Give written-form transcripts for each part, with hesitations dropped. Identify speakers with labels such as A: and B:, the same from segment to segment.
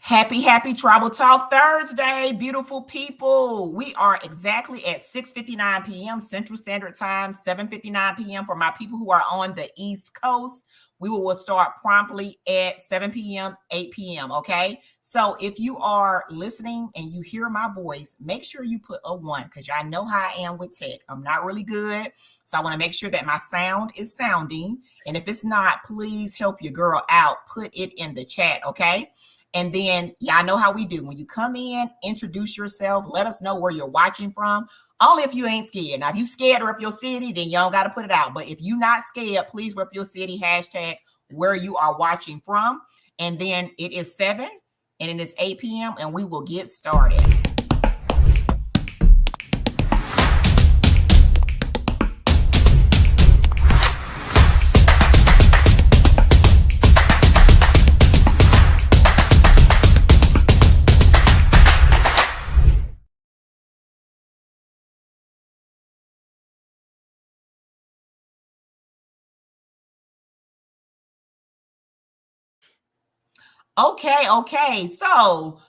A: Happy Travel Talk Thursday, beautiful people. We are exactly at 6:59 p.m. Central Standard Time, 7:59 p.m. for my people who are on the East Coast. We will start promptly at 7 p.m., 8 p.m., okay? So if you are listening and you hear my voice, make sure you put a 1 because y'all know how I am with tech. I'm not really good, so I want to make sure that my sound is sounding. And if it's not, please help your girl out. Put it in the chat, okay? And then y'all know how we do. When you come in, introduce yourself. Let us know where you're watching from. Only if you ain't scared. Now, if you scared to rep your city, then you don't got to put it out. But if you're not scared, please rep your city, hashtag where you are watching from. And then it is 7 and it is 8 p.m. and we will get started. Okay. So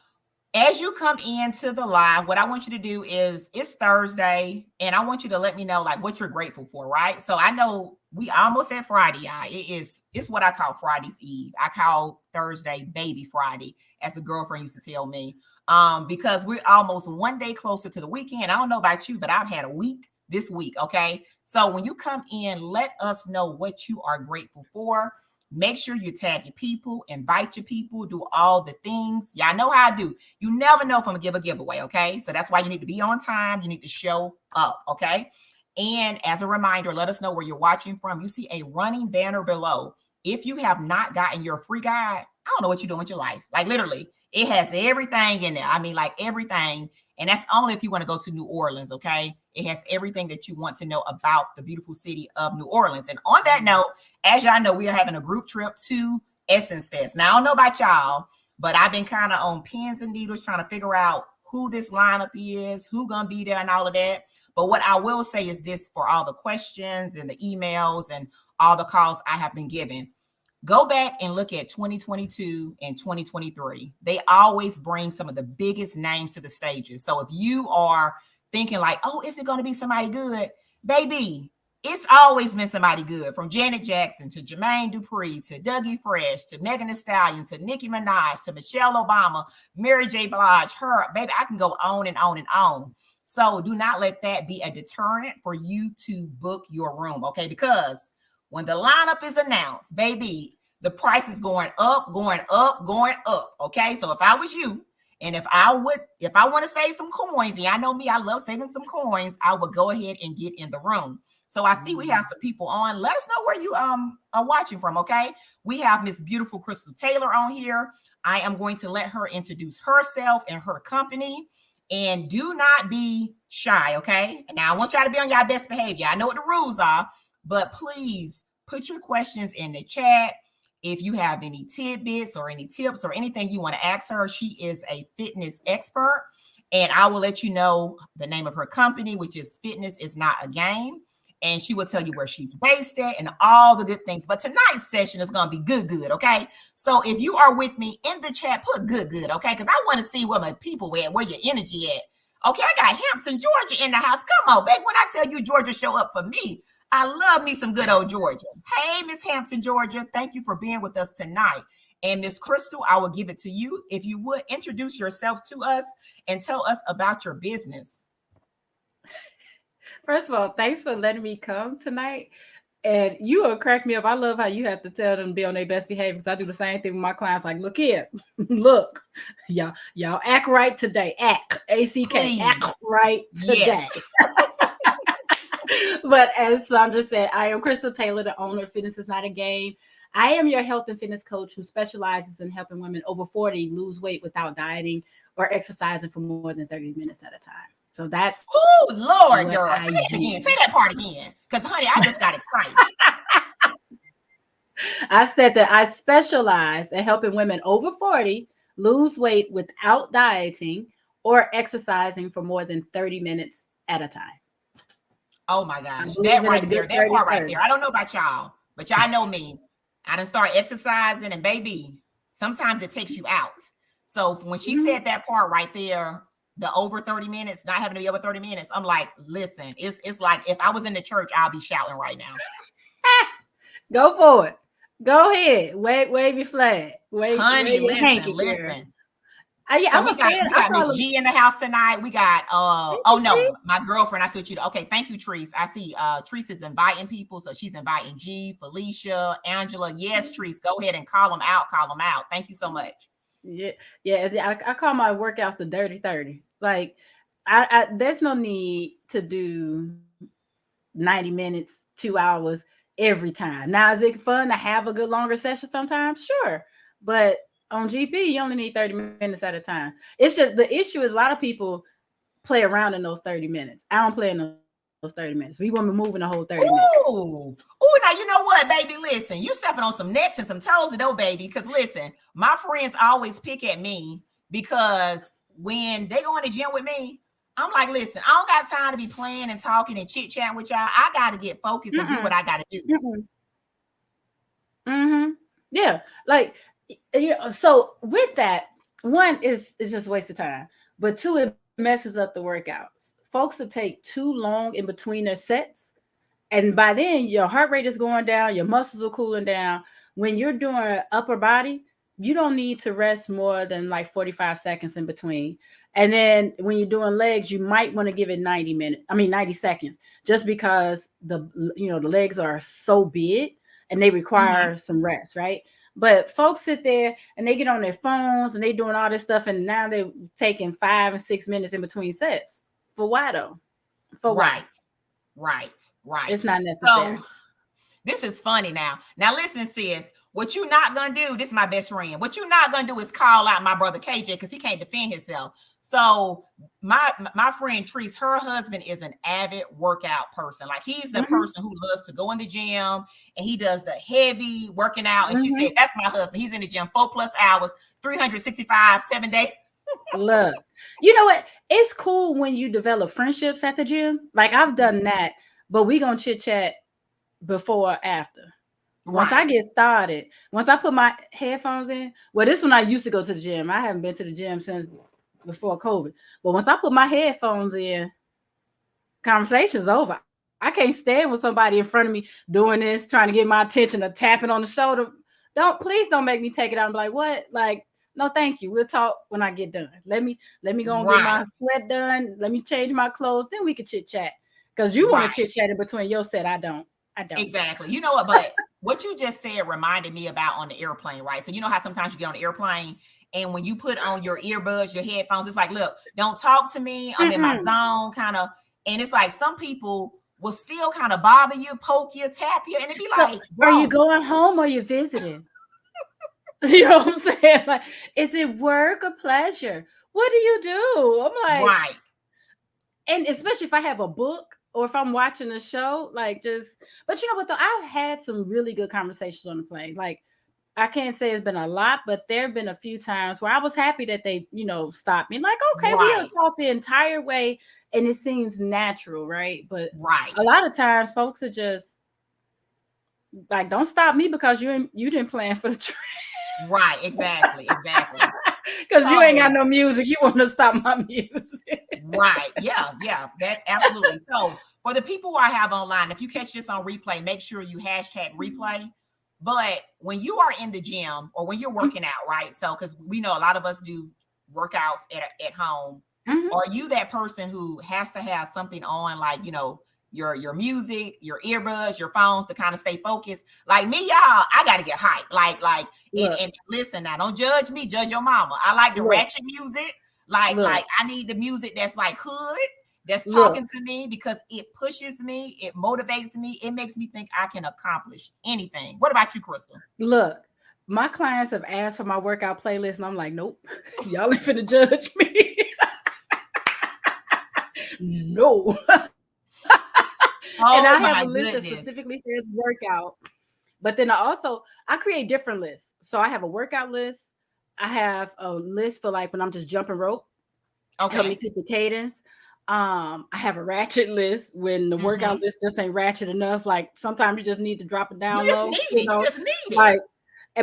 A: as you come into the live, what I want you to do is it's Thursday, and I want you to let me know like what you're grateful for, right? So I know we almost at Friday, y'all. It's what I call Friday's Eve. I call Thursday Baby Friday, as a girlfriend used to tell me. Because we're almost one day closer to the weekend. I don't know about you, but I've had a week this week. Okay. So when you come in, let us know what you are grateful for. Make sure you tag your people, invite your people, do all the things. Y'all know how I do. You never know if I'm gonna give a giveaway, okay? So that's why you need to be on time. You need to show up, okay? And as a reminder, let us know where you're watching from. You see a running banner below. If you have not gotten your free guide, I don't know what you're doing with your life. Like literally, it has everything in there. I mean, like everything. And that's only if you want to go to New Orleans, okay? It has everything that you want to know about the beautiful city of New Orleans. And on that note, as y'all know, we are having a group trip to Essence Fest. Now, I don't know about y'all, but I've been kind of on pins and needles trying to figure out who this lineup is, who gonna be there and all of that. But what I will say is this for all the questions and the emails and all the calls I have been given. Go back and look at 2022 and 2023. They always bring some of the biggest names to the stages. So if you are thinking like, oh, is it going to be somebody good? Baby, it's always been somebody good. From Janet Jackson to Jermaine Dupri to Dougie Fresh to Megan Thee Stallion to Nicki Minaj to Michelle Obama, Mary J. Blige, her. Baby, I can go on and on and on. So do not let that be a deterrent for you to book your room, okay? Because when the lineup is announced, baby, the price is going up, okay? So if I was you, and if I want to save some coins, and y'all know me, I love saving some coins, I would go ahead and get in the room. So I see we have some people on. Let us know where you are watching from, okay? We have Miss Beautiful Krystal Taylor on here. I am going to let her introduce herself and her company. And do not be shy, okay? Now, I want y'all to be on y'all best behavior. I know what the rules are, but please put your questions in the chat. If you have any tidbits or any tips or anything you want to ask her, she is a fitness expert. And I will let you know the name of her company, which is Fitness is Not a Game. And she will tell you where she's based at and all the good things. But tonight's session is going to be good, okay? So if you are with me in the chat, put good, okay? Because I want to see where my people at, where your energy at. Okay, I got Hampton, Georgia in the house. Come on, babe. When I tell you Georgia show up for me, I love me some good old Georgia. Hey, Miss Hampton, Georgia. Thank you for being with us tonight. And Miss Krystal, I will give it to you. If you would introduce yourself to us and tell us about your business.
B: First of all, thanks for letting me come tonight. And you will crack me up. I love how you have to tell them to be on their best behavior because I do the same thing with my clients. Like, look here, look, y'all act right today. Act, A-C-K, act right today. Yes. But as Sandra said, I am Krystal Taylor, the owner of Fitness is Not a Game. I am your health and fitness coach who specializes in helping women over 40 lose weight without dieting or exercising for more than 30 minutes at a time. So that's
A: Lord, girl. Say it again. Say that part again. Because, honey, I just got excited.
B: I said that I specialize in helping women over 40 lose weight without dieting or exercising for more than 30 minutes at a time.
A: Oh my gosh. That right there. That part right there. I don't know about y'all, but y'all know me. I done start exercising and baby, sometimes it takes you out. So when she said that part right there, the over 30 minutes, not having to be over 30 minutes, I'm like, listen, it's like if I was in the church, I'll be shouting right now.
B: Go for it. Go ahead. Wave your flag. Wave
A: Honey,
B: your hanky, girl.
A: listen.
B: Yeah,
A: So
B: I'm
A: we
B: a fan.
A: got Miss G in the house tonight. We got
B: Thank
A: oh
B: you,
A: no, my girlfriend. I see what you do. Okay, thank you, Treese. I see Treese is inviting people, so she's inviting G, Felicia, Angela. Yes, Treese, go ahead and call them out. Call them out. Thank you so much.
B: Yeah. I call my workouts the dirty 30. Like, I there's no need to do 90 minutes, 2 hours every time. Now, is it fun to have a good longer session sometimes? Sure. But on GP, you only need 30 minutes at a time. It's just the issue is a lot of people play around in those 30 minutes. I don't play in those 30 minutes. We want to move in the whole 30 minutes.
A: Ooh, now you know what, baby? Listen, you stepping on some necks and some toes, though, baby. Because listen, my friends always pick at me because when they go in the gym with me, I'm like, listen, I don't got time to be playing and talking and chit chatting with y'all. I got to get focused and do what I got to do.
B: Yeah, like, so with that, one is just a waste of time, but two, it messes up the workouts. Folks will take too long in between their sets, and by then your heart rate is going down, your muscles are cooling down. When you're doing upper body, you don't need to rest more than like 45 seconds in between. And then when you're doing legs, you might want to give it 90 seconds, just because the legs are so big and they require some rest, right? But folks sit there and they get on their phones and they doing all this stuff, and now they're taking 5 and 6 minutes in between sets. For why though? For why?
A: Right.
B: It's not necessary.
A: So this is funny now. Now listen, sis. What you not gonna do? This is my best friend. What you not gonna do is call out my brother KJ because he can't defend himself. So my friend Treese, her husband is an avid workout person. Like he's the person who loves to go in the gym and he does the heavy working out. And she said, "That's my husband. He's in the gym 4+ hours, 365, 7 days."
B: Look, you know what? It's cool when you develop friendships at the gym. Like I've done that, but we gonna chit chat before or after. Once I get started, once I put my headphones in, well, this when I used to go to the gym. I haven't been to the gym since before COVID. But once I put my headphones in, conversation's over. I can't stand with somebody in front of me doing this, trying to get my attention or tapping on the shoulder. Please don't make me take it out and be like, what? Like, no, thank you. We'll talk when I get done. Let me go and get my sweat done. Let me change my clothes. Then we can chit chat. Because you want to chit chat in between your set. I don't.
A: Exactly. You know what? But what you just said reminded me about on the airplane, right? So you know how sometimes you get on the airplane and when you put on your earbuds, your headphones, it's like, look, don't talk to me. I'm in my zone, kind of. And it's like some people will still kind of bother you, poke you, tap you, and it'd be like,
B: are you going home or you visiting? You know what I'm saying? Like, is it work or pleasure? What do you do? I'm like, and especially if I have a book or if I'm watching a show, like but you know what though? I've had some really good conversations on the plane. Like, I can't say it's been a lot, but there have been a few times where I was happy that they, stopped me. Like, okay, we'll talk the entire way and it seems natural, right? But a lot of times folks are just like, don't stop me because you didn't plan for the trip.
A: Right, exactly.
B: Because you ain't got no music. You want to stop my music.
A: Right. Yeah, that absolutely. So for the people who I have online, if you catch this on replay, make sure you hashtag replay. But when you are in the gym or when you're working out, right? So because we know a lot of us do workouts at home. Are you that person who has to have something on, like, your music, your earbuds, your phones to kind of stay focused? Like me, y'all, I got to get hyped. Like, and listen now, don't judge me, judge your mama. I like the ratchet music. Like I need the music that's like hood, that's talking to me because it pushes me, it motivates me, it makes me think I can accomplish anything. What about you, Krystal?
B: Look, my clients have asked for my workout playlist, and I'm like, nope, y'all ain't finna judge me. No. And I have a list that specifically says workout. But then I create different lists. So I have a workout list. I have a list for like when I'm just jumping rope. Okay. Help me keep the cadence. I have a ratchet list when the workout list just ain't ratchet enough. Like sometimes you just need to drop it down low.
A: You just need it.
B: Like,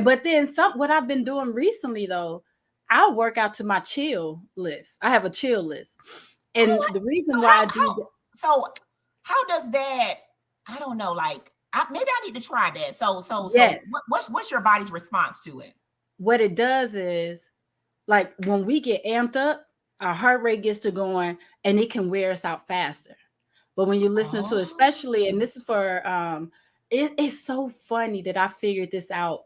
B: but then what I've been doing recently though, I'll work out to my chill list. I have a chill list. And
A: Oh,
B: the
A: so
B: reason why I do that,
A: how does that? I don't know. Like, maybe I need to try that.
B: yes,
A: What's your body's response to it?
B: what it does is like when we get amped up, our heart rate gets to going and it can wear us out faster. But when you listen to, especially, and
A: Oh,
B: this is for it's so funny that I figured this out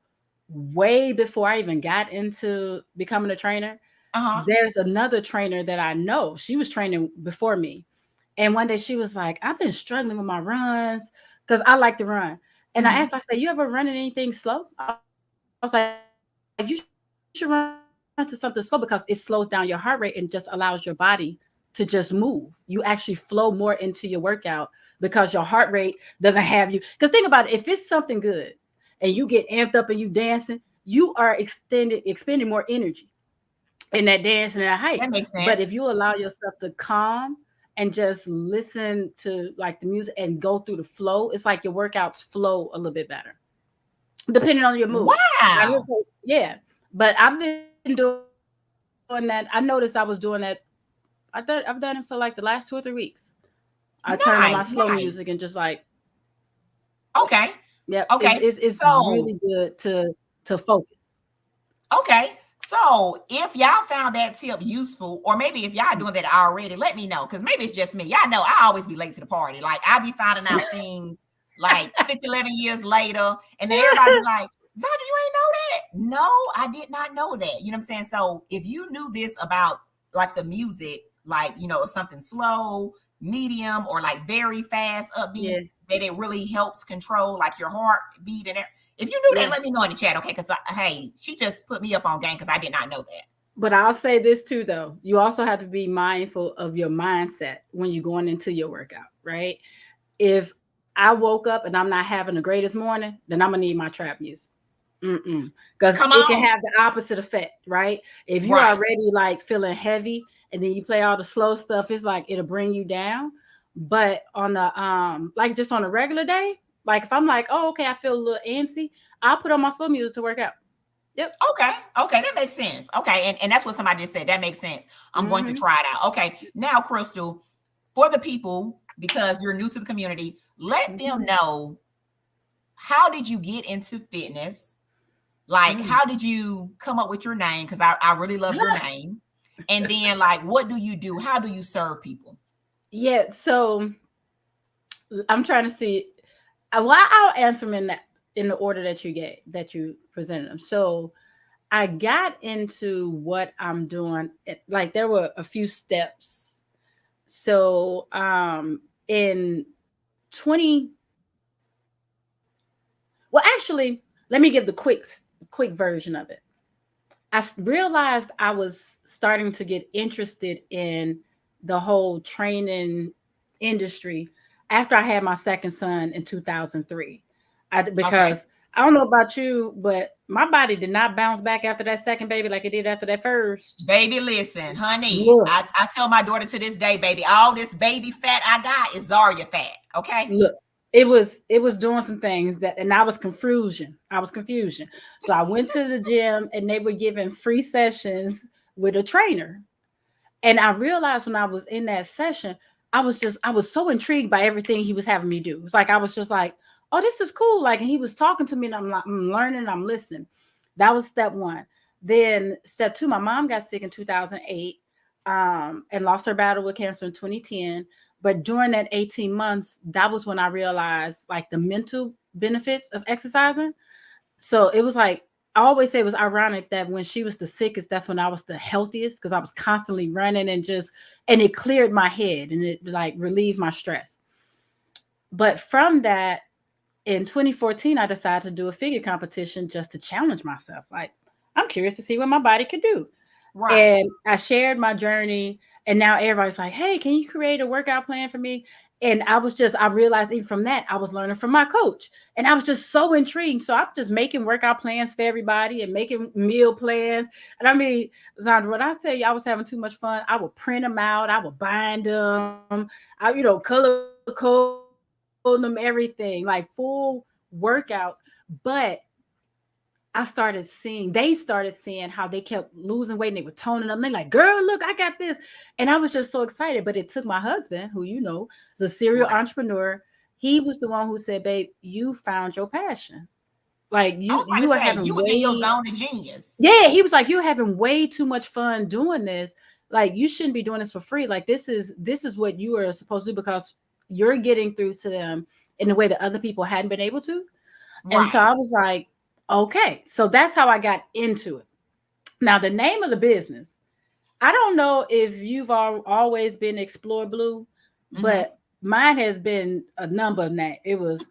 B: way before I even got into becoming a trainer.
A: uh-huh.
B: There's another trainer that I know. She was training before me. And one day she was like, I've been struggling with my runs because I like to run. And I
A: Hmm.
B: asked, I said, you ever running anything slow? I was like, you should run to something slow because it slows down your heart rate and just allows your body to just move. You actually flow more into your workout because your heart rate doesn't have you. Because think about it, if it's something good and you get amped up and you dancing, you are expending more energy in that dance and that hype. But if
A: That
B: you
A: makes
B: allow
A: sense.
B: yourself to calm and just listen to like the music and go through the flow, it's like your workouts flow a little bit better, depending on your mood. Now,
A: Wow.
B: yeah, but I've been doing that. I noticed I was doing that. I've done it for like the last 2 or 3 weeks. I turn on my slow music and
A: Nice,
B: just like,
A: nice.
B: yep,
A: Okay. Okay.
B: it's really
A: So,
B: good to focus.
A: okay. So if y'all found that tip useful, or maybe if y'all doing that already, let me know. Cause maybe it's just me. Y'all know I always be late to the party. Like I be finding out things like 50, 11 years later. And then everybody be like, Zandra, you ain't know that? No, I did not know that. You know what I'm saying? So if you knew this about like the music, like, something slow, medium, or like very fast,
B: Yeah,
A: upbeat, that it really helps control like your heartbeat and if you knew that,
B: yeah.
A: let me know in the chat, okay? Because hey, she just put me up on game because I did not know that.
B: But I'll say this too, though. You also have to be mindful of your mindset when you're going into your workout, right? If I woke up and I'm not having the greatest morning, then I'm gonna need my trap music. Because
A: Come
B: it can
A: on,
B: have the opposite effect, right? If you're
A: right?
B: already like feeling heavy and then you play all the slow stuff, it's like it'll bring you down. But on the like just on a regular day, like if I'm like, oh, okay, I feel a little antsy, I'll put on my slow music to work out. Yep.
A: Okay, okay, that makes sense. Okay, and that's what somebody just said. That makes sense. I'm going to
B: Mm-hmm.
A: try it out. Okay, now, Krystal, for the people because you're new to the community, let them know how did you get into fitness. Like,
B: Mm-hmm.
A: how did you come up with your name? Because I really love your name. And then, like, what do you do? How do you serve people?
B: Yeah, so I'm trying to see. Well, I'll answer them in the order that you presented them. So I got into what I'm doing. Like there were a few steps. So in 20, well, actually, let me give the quick version of it. Realized I was starting to get interested in the whole training industry after I had my second son in 2003.
A: Okay.
B: Because I don't know about you, but my body did not bounce back after that second baby like it did after that first.
A: Baby, listen, honey.
B: Look,
A: I tell my daughter to this day, baby, all this baby fat I got is Zarya fat. Okay.
B: look, it was doing some things that, and I was confusion. So I went to the gym and they were giving free sessions with a trainer. And I realized when I was in that session, I was so intrigued by everything he was having me do. It's like I was just like, oh, this is cool. Like, and he was talking to me, and I'm like, I'm learning, I'm listening. That was step one. Then step two, my mom got sick in 2008, and lost her battle with cancer in 2010. But during that 18 months, that was when I realized like the mental benefits of exercising. So it was like I always say it was ironic that when she was the sickest, that's when I was the healthiest because I was constantly running and it cleared my head and it like relieved my stress. But from that, in 2014, I decided to do a figure competition just to challenge myself. Like, I'm curious to see what my body could do.
A: Right.
B: And I shared my journey, and now everybody's like, hey, can you create a workout plan for me? And I realized even from that, I was learning from my coach. And I was just so intrigued. So I'm just making workout plans for everybody and making meal plans. And I mean, Zandra, when I tell you I was having too much fun, I would print them out, I would bind them, color code them, everything, like full workouts. But they started seeing how they kept losing weight and they were toning up. And they're like, girl, look, I got this. And I was just so excited. But it took my husband, who is a serial
A: Right.
B: entrepreneur. He was the one who said, babe, you found your passion. Like
A: I was about to
B: you are
A: say you
B: having
A: was in your
B: way,
A: zone of genius.
B: yeah, he was like, you're having way too much fun doing this. Like you shouldn't be doing this for free. Like this is what you are supposed to do because you're getting through to them in the way that other people hadn't been able to. And so
A: Right.
B: I was like, okay. So that's how I got into it. Now, the name of the business, I don't know if you've always been Explore Blue,
A: Mm-hmm.
B: but mine has been a number of names. It was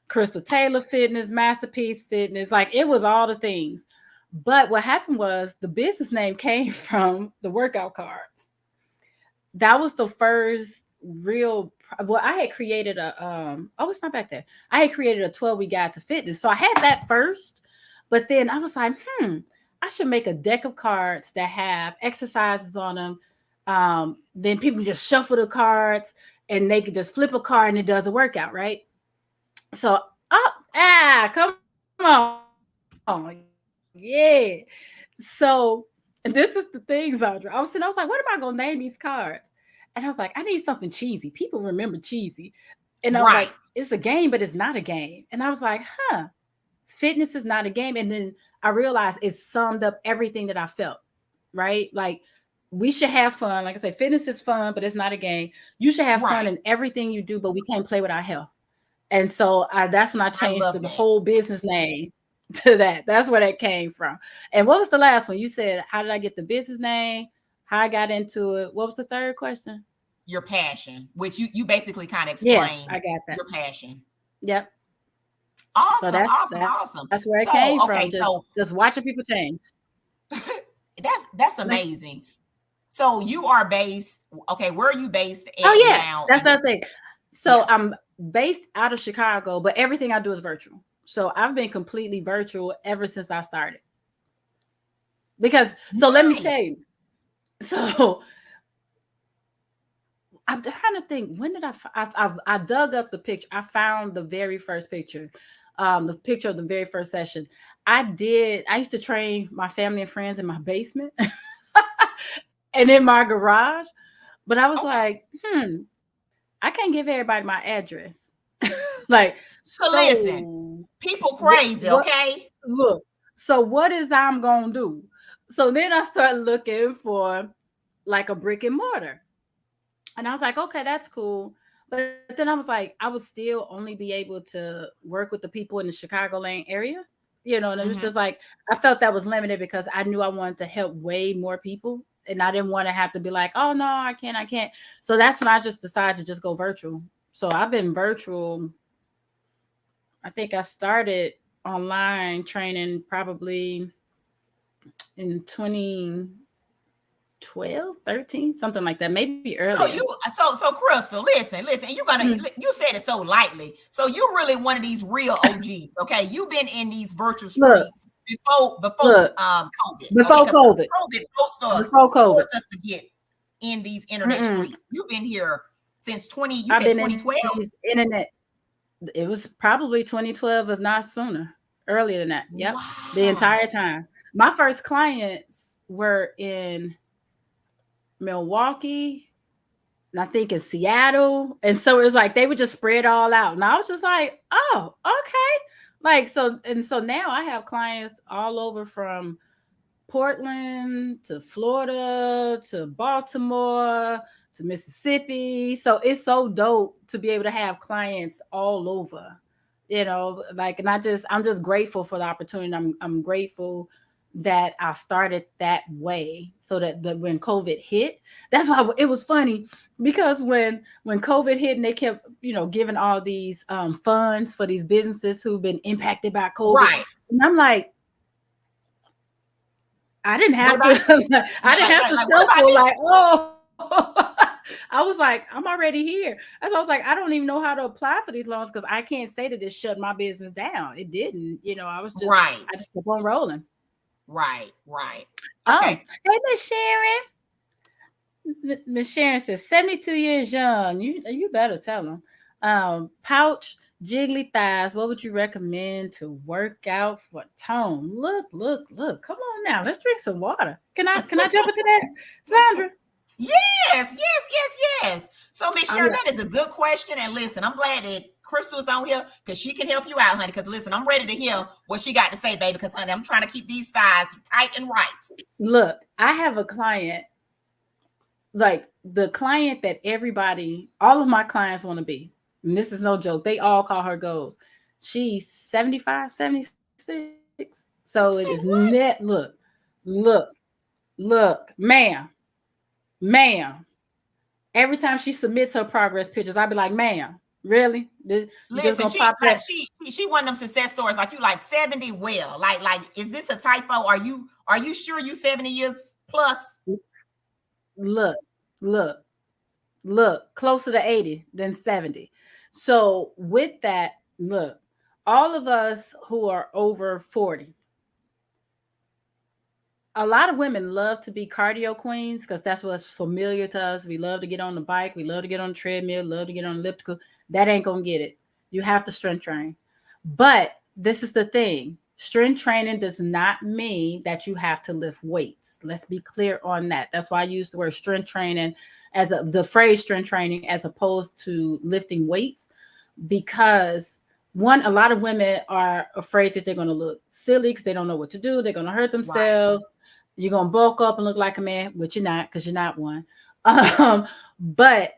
B: Krystal Taylor Fitness, Masterpiece Fitness, like it was all the things. But what happened was the business name came from the workout cards. That was the first real. Well, I had created a oh, it's not back there. I had created a 12-week guide to fitness. So I had that first, but then I was like, I should make a deck of cards that have exercises on them. Then people just shuffle the cards and they could just flip a card and it does a workout, right? So, come on, yeah. So, and this is the thing, Zandra. I was like, what am I gonna name these cards? And I was like, I need something cheesy. People remember cheesy. And I was like,
A: Right.
B: it's a game, but it's not a game. And I was like, fitness is not a game. And then I realized it summed up everything that I felt, right? Like we should have fun. Like I said, fitness is fun, but it's not a game. You should have fun
A: Right.
B: in everything you do, but we can't play with our health. And so that's when I
A: I
B: changed
A: love
B: the
A: that.
B: whole business name to that. That's where that came from. And what was the last one? You said, how did I get the business name? How I got into it? What was the third question?
A: Your passion, which you basically kind of
B: Yeah,
A: explain
B: I got that.
A: your passion.
B: Yep. So
A: Awesome,
B: that's
A: awesome,
B: that.
A: awesome.
B: That's where it
A: So,
B: came from.
A: okay, so
B: Just watching people change.
A: that's
B: Like,
A: amazing. So you are based, okay, where are you based
B: oh
A: at
B: yeah,
A: now?
B: that's the thing. So
A: Yeah.
B: I'm based out of Chicago, but everything I do is virtual. So I've been completely virtual ever since I started. Because so let me tell
A: Nice.
B: you. So I'm trying to think. When did I dug up the picture? I found the very first picture, the picture of the very first session. I used to train my family and friends in my basement and in my garage. But I was
A: Okay.
B: like, I can't give everybody my address. Like,
A: So listen,
B: so
A: people
B: what,
A: crazy,
B: what
A: okay?
B: look, so what is I'm gonna do? So then I started looking for like a brick and mortar. And I was like, okay, that's cool. But then I was like, I would still only be able to work with the people in the Chicagoland area, and it was
A: Hmm.
B: just like, I felt that was limited because I knew I wanted to help way more people. And I didn't want to have to be like, oh, no, I can't. So that's when I just decided to just go virtual. So I've been virtual. I think I started online training probably in 2012, 13, something like that, maybe
A: So
B: earlier.
A: so Krystal, listen, you said it so lightly. So you really one of these real OGs, okay? You've been in these virtual
B: Look,
A: streets before
B: look,
A: COVID, okay?
B: before
A: Because
B: COVID,
A: COVID
B: before COVID.
A: forced us to get in these internet
B: Mm-mm.
A: streets. You've been here since 20, you
B: I've
A: said
B: been in
A: 2012?
B: these internet. It was probably 2012, if not sooner, earlier than that. Yep, the entire
A: Wow.
B: time. My first clients were in Milwaukee, and I think in Seattle, and so it was like they would just spread all out, and I was just like, oh, okay. Like so now I have clients all over from Portland to Florida to Baltimore to Mississippi. So it's so dope to be able to have clients all over, like, and I'm just grateful for the opportunity. I'm grateful that I started that way so that when COVID hit, that's why it was funny because when COVID hit and they kept, giving all these funds for these businesses who've been impacted by COVID.
A: Right.
B: And I'm like, I didn't
A: What
B: have to
A: about
B: I didn't have to
A: what about
B: shuffle
A: me?
B: like, oh. I was like, I'm already here. That's why I was like, I don't even know how to apply for these loans because I can't say that it shut my business down. It didn't,
A: Right.
B: I just kept on rolling.
A: Right. Right.
B: Oh,
A: Okay.
B: hey, Miss Sharon. Miss Sharon says 72 years young. You better tell them. Pouch, Jiggly thighs. What would you recommend to work out for tone? Look, look, look. Come on now. Let's drink some water. Can I jump into that, Sandra?
A: Yes, yes, yes, yes. So, Miss
B: I
A: Sharon,
B: love
A: that is a good question. And listen, I'm glad that Krystal's on here because she can help you out, honey. Because listen, I'm ready to hear what she got to say, baby. Because honey, I'm trying to keep these thighs tight and right.
B: look, I have a client, like the client that everybody, all of my clients want to be. And this is no joke. They all call her goals. She's 75, 76. So it is
A: You say
B: net.
A: what?
B: Look, look, ma'am. Every time she submits her progress pictures, I'll be like, ma'am, really? You just
A: Listen,
B: gonna
A: she
B: pop
A: like
B: that?
A: she one of them success stories. Like you like 70 well. Like is this a typo? Are you sure you 70 years plus?
B: Look, look, look, closer to 80 than 70. So with that, look, all of us who are over 40, a lot of women love to be cardio queens because that's what's familiar to us. We love to get on the bike, we love to get on the treadmill, love to get on elliptical. That ain't gonna get it. You have to strength train. But this is the thing. Strength training does not mean that you have to lift weights. Let's be clear on that. That's why I use the word strength training the phrase strength training as opposed to lifting weights, because one, a lot of women are afraid that they're going to look silly because they don't know what to do. They're going to hurt
A: Right.
B: themselves. You're going to bulk up and look like a man, which you're not because you're not one. But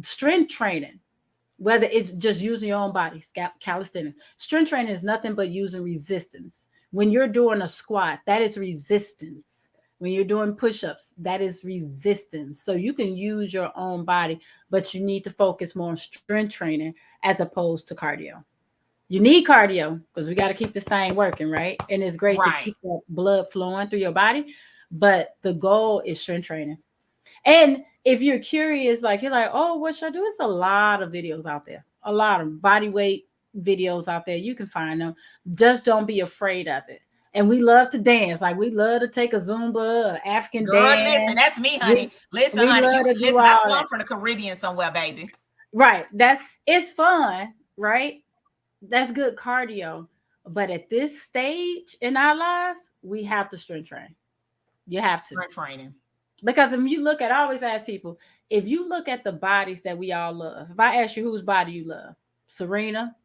B: strength training, whether it's just using your own body, calisthenics, strength training is nothing but using resistance. When you're doing a squat, that is resistance. When you're doing push-ups, that is resistance. So you can use your own body, but you need to focus more on strength training as opposed to cardio. You need cardio because we got to keep this thing working, right? And it's great to
A: Right.
B: keep that blood flowing through your body, but the goal is strength training. And if you're curious, like you're like, oh, what should I do? It's a lot of videos out there, a lot of body weight videos out there. You can find them. Just don't be afraid of it. And we love to dance. Like we love to take a Zumba, African
A: Girl, listen,
B: dance.
A: that's me, honey.
B: We
A: Listen,
B: we
A: honey, you
B: love
A: can
B: to do
A: listen. I
B: all
A: swear
B: that.
A: I'm from the Caribbean somewhere, baby.
B: Right. It's fun, right? That's good cardio. But at this stage in our lives, we have to strength train. You have to.
A: Strength training.
B: Because if you look at, I always ask people, if you look at the bodies that we all love, if I ask you whose body you love, Serena,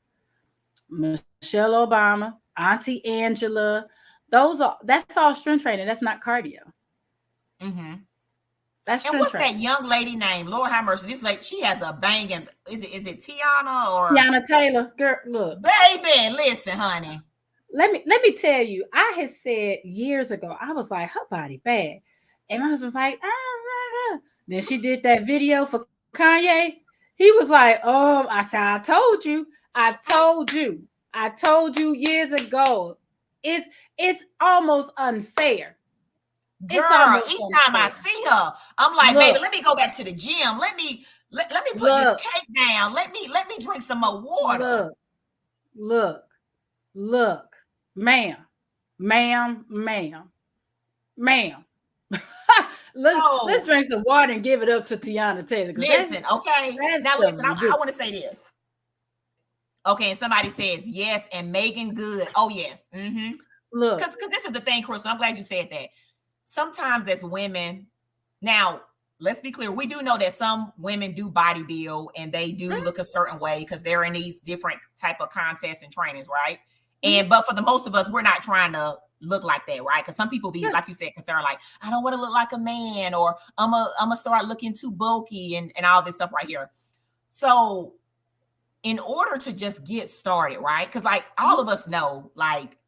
B: Michelle Obama, Auntie Angela, that's all strength training. That's not cardio.
A: Mm-hmm.
B: That's
A: And
B: strength
A: what's that
B: training.
A: young lady name? Lord have mercy. This lady, she has a banging. Is it Tiana or
B: Tiana Taylor, girl, look,
A: baby? Listen, honey.
B: let me tell you, I had said years ago, I was like, her body bad. And my husband was like, ah. Then she did that video for Kanye. He was like, I said, I told you years ago. It's it's almost unfair. It's
A: Girl,
B: almost
A: each time I
B: unfair.
A: see her, I'm like, baby,
B: Look,
A: let me go back to the gym. Let me put this
B: look,
A: cake down. Let me drink some more water.
B: look, look, look, ma'am, ma'am, ma'am. Let's
A: So
B: drink some water and give it up to Tiana Taylor because
A: listen, okay.
B: that
A: Now
B: stuff
A: listen,
B: is
A: I
B: ridiculous.
A: want to say this. Okay, and somebody says yes, and Megan Good. Oh, yes. Mm-hmm.
B: Look,
A: Because this is the thing, Crystal. I'm glad you said that. Sometimes as women, now let's be clear, we do know that some women do body build and they do look a certain way because they're in these different type of contests and trainings, right?
B: mhm,
A: And but for the most of us, we're not trying to look like that, right? Because some people be,
B: yeah,
A: like you said, concerned, like, I don't want to look like a man, or I'm a start looking too bulky and all this stuff right here. So in order to just get started, right? Because like all
B: mhm,
A: of us know, like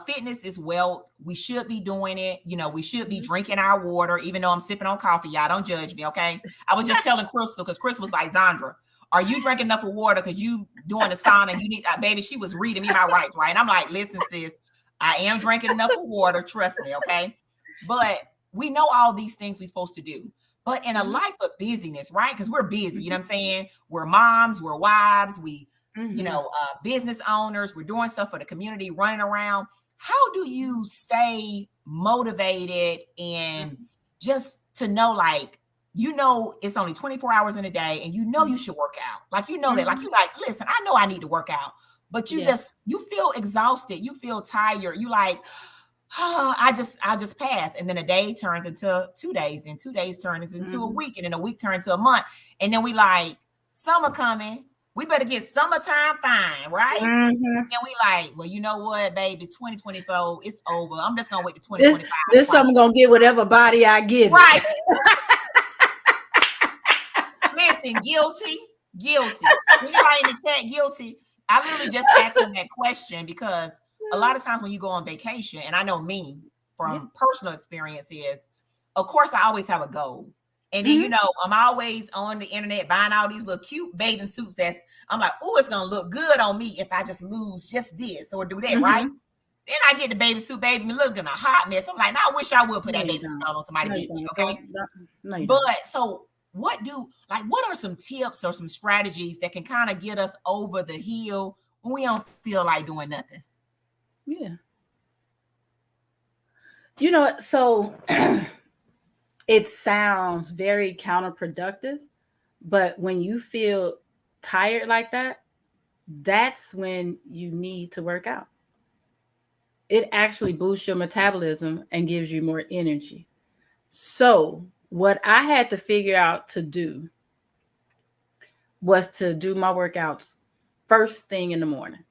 A: fitness is well, we should be doing it. We should be
B: mhm.
A: drinking our water, even though I'm sipping on coffee. Y'all don't judge me, okay? I was just telling Crystal because Crystal was like, Zandra, are you drinking enough of water? Because you doing the sauna and you need baby. She was reading me my rights, right? And I'm like, listen, sis, I am drinking enough of water. Trust me, okay? But we know all these things we're supposed to do. But in a
B: Mhm,
A: life of busyness, right? Because we're busy, you know
B: mhm,
A: what I'm saying? We're moms, we're wives, we
B: mhm.
A: business owners. We're doing stuff for the community, running around. How do you stay motivated and just to know, like, you know it's only 24 hours in a day, and you know you should work out. Like, you know that, like,
B: Mhm.
A: you like, listen, I know I need to work out, but
B: Yeah.
A: you feel exhausted, you feel tired, you like, oh, I just pass. And then a day turns into 2 days, and 2 days turns into a
B: Mhm.
A: week, and then a week turns into a month. And then we like, summer coming, we better get summertime fine, right?
B: Mhm.
A: And we like, well, you know what, baby, 2024, it's over. I'm just gonna wait to
B: This
A: 2025
B: this
A: before I
B: summer gonna get whatever body I give it.
A: right. Listen, guilty, guilty. Anybody in the chat guilty? I literally just asked them that question because a lot of times when you go on vacation, and I know me
B: Yeah.
A: from personal experience is, of course, I always have a goal. And then,
B: Mhm.
A: I'm always on the internet buying all these little cute bathing suits I'm like, oh, it's going to look good on me if I just lose just this or do that, right?
B: Mhm.
A: Then I get the baby suit, baby, me looking a hot mess. I'm like, I wish I would put
B: No,
A: that
B: you
A: baby suit
B: don't.
A: on somebody's
B: No, you
A: beach,
B: don't.
A: okay?
B: No, you
A: But
B: don't.
A: so what are some tips or some strategies that can kind of get us over the hill when we don't feel like doing nothing?
B: Yeah. So it sounds very counterproductive, but when you feel tired like that, that's when you need to work out. It actually boosts your metabolism and gives you more energy. So, what I had to figure out to do was to do my workouts first thing in the morning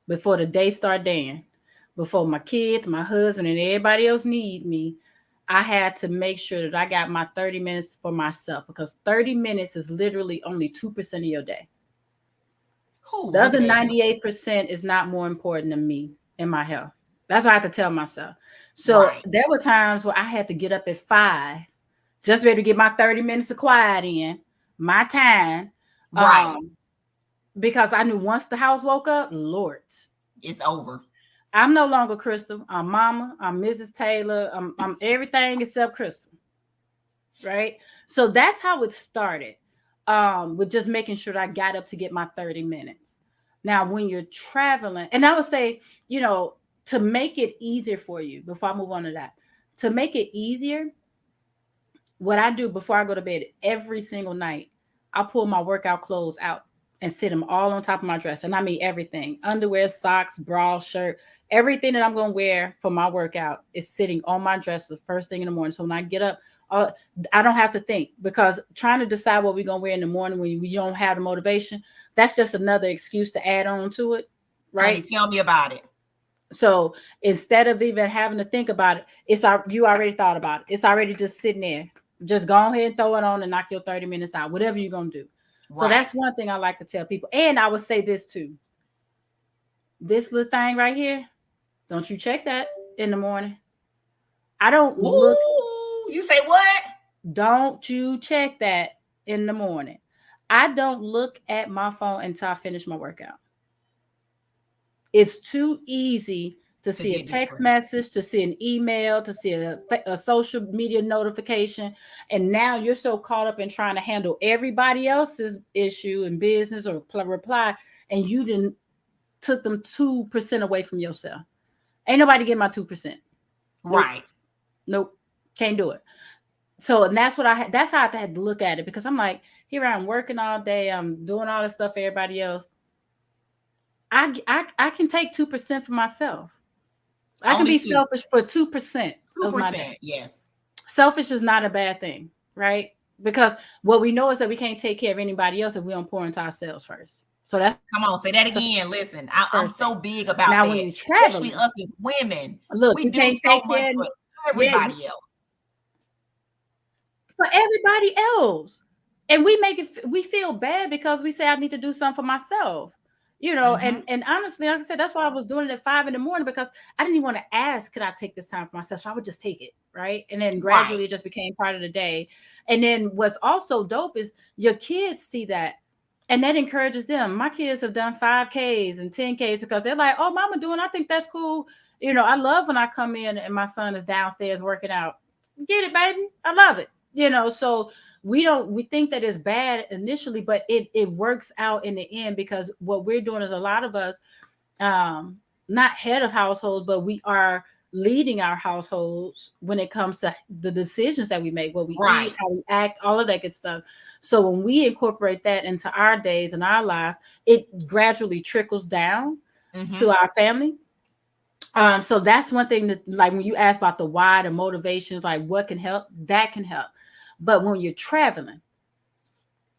B: before the day start daying, before my kids, my husband, and everybody else need me. I had to make sure that I got my 30 minutes for myself because 30 minutes is literally only 2% of your day.
A: Ooh,
B: The
A: look
B: other
A: at that.
B: 98% is not more important than me and my health. That's what I have to tell myself. So
A: Right.
B: there were times where I had to get up at 5 just ready to get my 30 minutes of quiet in, my time.
A: Right.
B: Um, because I knew once the house woke up, Lord,
A: It's over.
B: I'm no longer Krystal. I'm Mama. I'm Mrs. Taylor. I'm everything except Krystal. Right. So that's how it started. With just making sure that I got up to get my 30 minutes. Now, when you're traveling, and I would say, to make it easier for you, before I move on to that, to make it easier, what I do before I go to bed every single night, I pull my workout clothes out and sit them all on top of my dress. And I mean everything: underwear, socks, bra, shirt, everything that I'm going to wear for my workout is sitting on my dress the first thing in the morning. So when I get up, uh, I don't have to think, because trying to decide what we're going to wear in the morning when we don't have the motivation, that's just another excuse to add on to it.
A: Honey,
B: Right.
A: tell me about it.
B: So instead of even having to think about it, you already thought about it. It's already just sitting there. Just go ahead and throw it on and knock your 30 minutes out, whatever you're gonna do. So
A: Right.
B: that's one thing I like to tell people. And I would say this too. This little thing right here, don't you check that in the morning. I don't look,
A: Ooh, you say what?
B: don't you check that in the morning. I don't look at my phone until I finish my workout. It's too easy to
A: To
B: see a
A: get
B: text
A: distracted.
B: message, to see an email, to see a social media notification. And now you're so caught up in trying to handle everybody else's issue and business or reply, and you didn't took them 2% away from yourself. Ain't nobody getting my 2%. Nope.
A: Right.
B: Nope. Can't do it. So, and that's what that's how I had to look at it, because I'm like, here I'm working all day. I'm doing all the stuff for everybody else. I can take 2% for myself. I can
A: Only
B: be
A: two.
B: selfish for 2% of my day.
A: 2%. Yes.
B: Selfish is not a bad thing, right? Because what we know is that we can't take care of anybody else if we don't pour into ourselves first. So that's
A: Come on, say
B: the
A: that
B: first
A: again. Listen, I'm
B: thing.
A: so big about
B: Now, when
A: that,
B: you're
A: especially
B: traveling,
A: us as women.
B: look,
A: We
B: you
A: do
B: can't
A: so
B: take
A: much
B: care of,
A: for
B: yeah,
A: everybody else.
B: for everybody else. And we feel bad because we say, I need to do something for myself.
A: Mm-hmm.
B: And honestly, like I said, that's why I was doing it at 5 in the morning, because I didn't even want to ask, could I take this time for myself? So I would just take it, right? And then
A: Right.
B: gradually it just became part of the day. And then what's also dope is your kids see that, and that encourages them. My kids have done 5Ks and 10Ks because they're like, oh, mama doing, I think that's cool. I love when I come in and my son is downstairs working out. Get it, baby. I love it. So we think that it's bad initially, but it works out in the end, because what we're doing is, a lot of us, um not head of households, but we are leading our households when it comes to the decisions that we make, what we eat,
A: Right.
B: how we act, all of that good stuff. So when we incorporate that into our days and our life, it gradually trickles down to
A: Mm-hmm.
B: our family. So that's one thing that, like, when you ask about the why, the motivations, like what can help, that can help. But when you're traveling,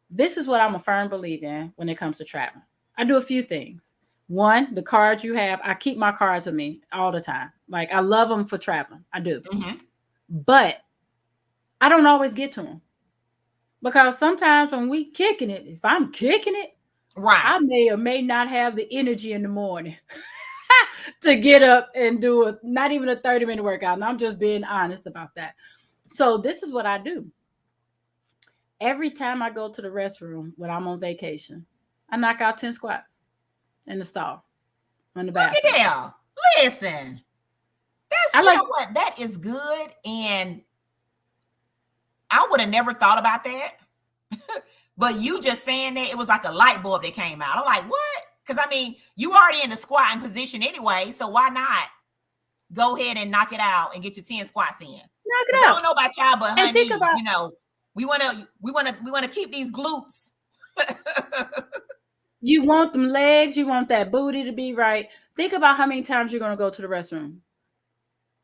B: this is what I'm a firm believer in when it comes to traveling. I do a few things. One, the cards you have, I keep my cards with me all the time. Like, I love them for traveling. I do.
A: Mm-hmm.
B: But I don't always get to them because sometimes when we kicking it, if I'm kicking it,
A: Right.
B: I may or may not have the energy in the morning to get up and do a not even a 30-minute workout. And I'm just being honest about that. So this is what I do. Every time I go to the restroom when I'm on vacation, I knock out 10 squats in the stall, in the
A: Look at
B: bathroom.
A: there. Listen, that's,
B: I
A: you
B: like,
A: know what? That is good. And I would have never thought about that. But you just saying that, it was like a light bulb that came out. I'm like, what? Because I mean, you already in the squatting position anyway. So why not go ahead and knock it out and get your 10 squats in?
B: knock
A: Because
B: it
A: I
B: out.
A: don't know about y'all, but
B: And think
A: honey,
B: about,
A: you know, we wanna keep these glutes.
B: you want them legs, you want that booty to be right. Think about how many times you're going to go to the restroom.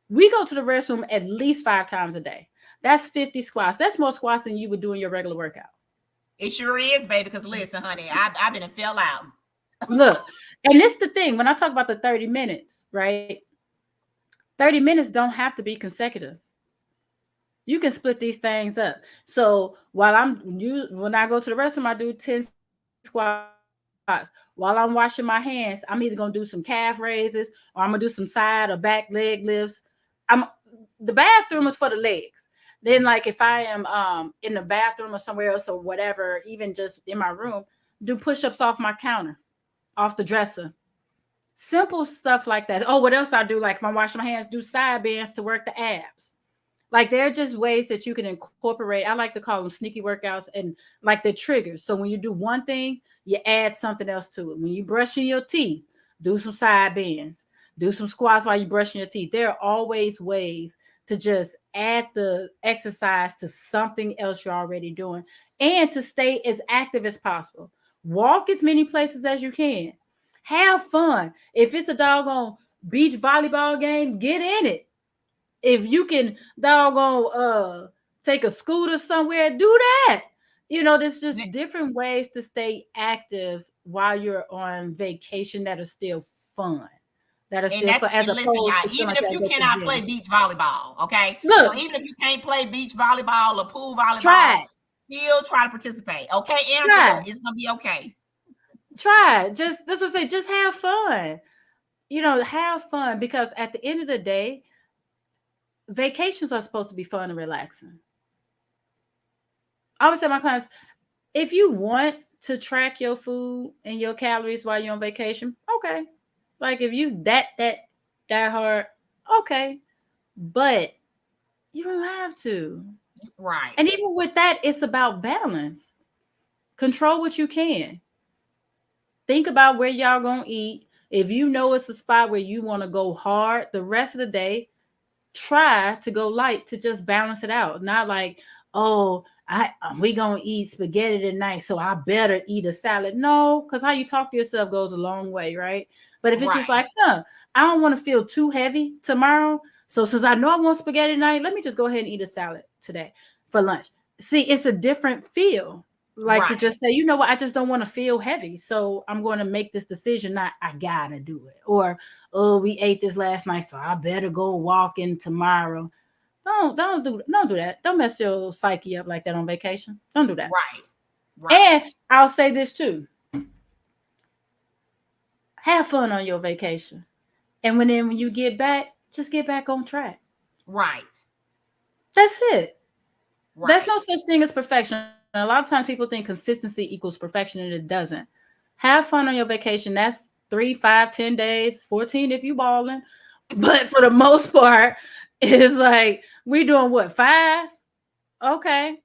B: We go to the restroom at least 5 times a day. That's 50 squats. That's more squats than you would do in your regular workout.
A: It sure is, baby. Because listen, honey, I've been and fell out.
B: Look, and it's the thing when I talk about the 30 minutes, right? 30 minutes don't have to be consecutive. You can split these things up. So when I go to the restroom, I do 10 squats. While I'm washing my hands, I'm either gonna do some calf raises or I'm gonna do some side or back leg lifts. I'm the bathroom is for the legs. Then, like, if I am in the bathroom or somewhere else or whatever, even just in my room, do push-ups off my counter, off the dresser. Simple stuff like that. Oh, what else I do? Like, if I'm washing my hands, do side bends to work the abs. Like, they're just ways that you can incorporate. I like to call them sneaky workouts, and like, they're triggers. So when you do one thing, you add something else to it. When you brushing your teeth, do some side bends, do some squats while you're brushing your teeth. There are always ways to just add the exercise to something else you're already doing and to stay as active as possible. Walk as many places as you can. Have fun. If it's a doggone beach volleyball game, get in it. If you can doggone take a scooter somewhere, do that. There's just different ways to stay active while you're on vacation that are still fun. That are
A: And
B: still fun, as
A: listen,
B: opposed
A: y'all,
B: to feeling
A: even
B: like
A: if
B: you
A: you
B: gotta go to the
A: cannot play
B: gym.
A: beach volleyball, okay? So
B: Look,
A: even if you can't play beach volleyball or pool
B: try
A: volleyball,
B: it.
A: still try to participate. Okay, Angela,
B: Try.
A: it's gonna be okay.
B: Try. Just that's what I say, just have fun. Have fun because at the end of the day, vacations are supposed to be fun and relaxing. I always tell my clients, if you want to track your food and your calories while you're on vacation, okay. Like, if you that hard, okay. But you don't have to.
A: Right.
B: And even with that, it's about balance. Control what you can. Think about where y'all gonna eat. If you know it's a spot where you want to go hard the rest of the day, try to go light to just balance it out. Not like, oh, we gonna eat spaghetti tonight, so I better eat a salad. No, because how you talk to yourself goes a long way, right? But if it's just
A: Right.
B: like, I don't want to feel too heavy tomorrow, so since I know I want spaghetti tonight, let me just go ahead and eat a salad today for lunch. See, it's a different feel. Like, to
A: Right.
B: just say, you know what, I just don't want to feel heavy, so I'm going to make this decision. Not I gotta do it, or oh, we ate this last night, so I better go walking tomorrow. Don't do that. Don't mess your psyche up like that on vacation. Don't do that.
A: Right. Right.
B: And I'll say this too: have fun on your vacation, and when you get back, just get back on track.
A: Right.
B: That's it. There's
A: Right.
B: no such thing as perfection. A lot of times people think consistency equals perfection, and it doesn't. Have fun on your vacation. That's 3, 5, 10 days, 14 if you balling. But for the most part, it's like we doing what, 5? Okay.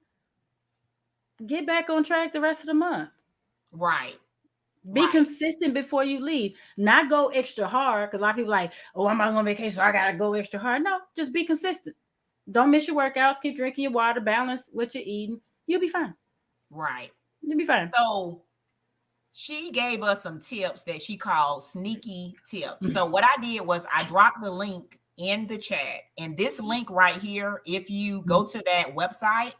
B: Get back on track the rest of the month.
A: Right.
B: Be
A: Right.
B: consistent before you leave. Not go extra hard, because a lot of people like, oh, I'm not on vacation, so I gotta go extra hard. No, just be consistent. Don't miss your workouts. Keep drinking your water. Balance what you're eating. You'll be fine.
A: Right.
B: You'll be fine.
A: So she gave us some tips that she called sneaky tips. So what I did was I dropped the link in the chat. And this link right here, if you go to that website,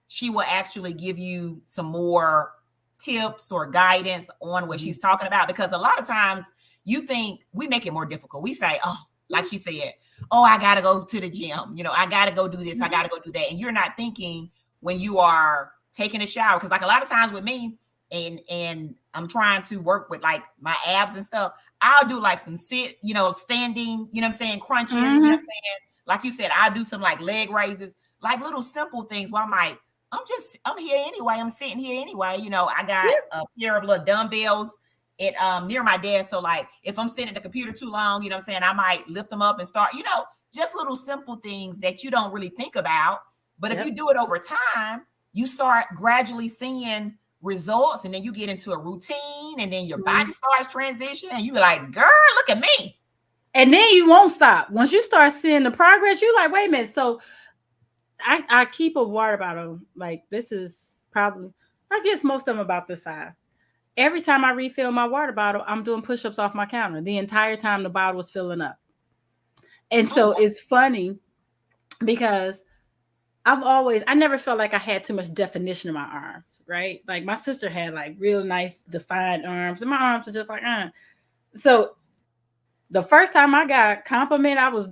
A: she will actually give you some more tips or guidance on what she's talking about. Because a lot of times you think we make it more difficult. We say, oh, like she said, oh, I got to go to the gym. You know, I got to go do this. I got to go do that. And you're not thinking when you are taking a shower. Because like a lot of times with me, and I'm trying to work with like my abs and stuff, I'll do like some sit, you know, standing, you know what I'm saying, crunches, you know what I'm saying? Like you said, I'll do some like leg raises, like little simple things where I'm like, I'm here anyway. I'm sitting here anyway. You know, I got a pair of little dumbbells at near my desk. So like if I'm sitting at the computer too long, you know what I'm saying, I might lift them up and start, you know, just little simple things that you don't really think about. But if you do it over time, you start gradually seeing results, and then you get into a routine, and then your body starts transitioning, and you be like, girl, look at me.
B: And then you won't stop. Once you start seeing the progress, you're like, wait a minute. So I keep a water bottle. Like this is probably, I guess most of them about this size. Every time I refill my water bottle, I'm doing push-ups off my counter the entire time the bottle was filling up. And
A: Oh,
B: so
A: wow.
B: it's funny because I never felt like I had too much definition in my arms, right? Like my sister had like real nice defined arms, and my arms are just like, So the first time I got compliment, I was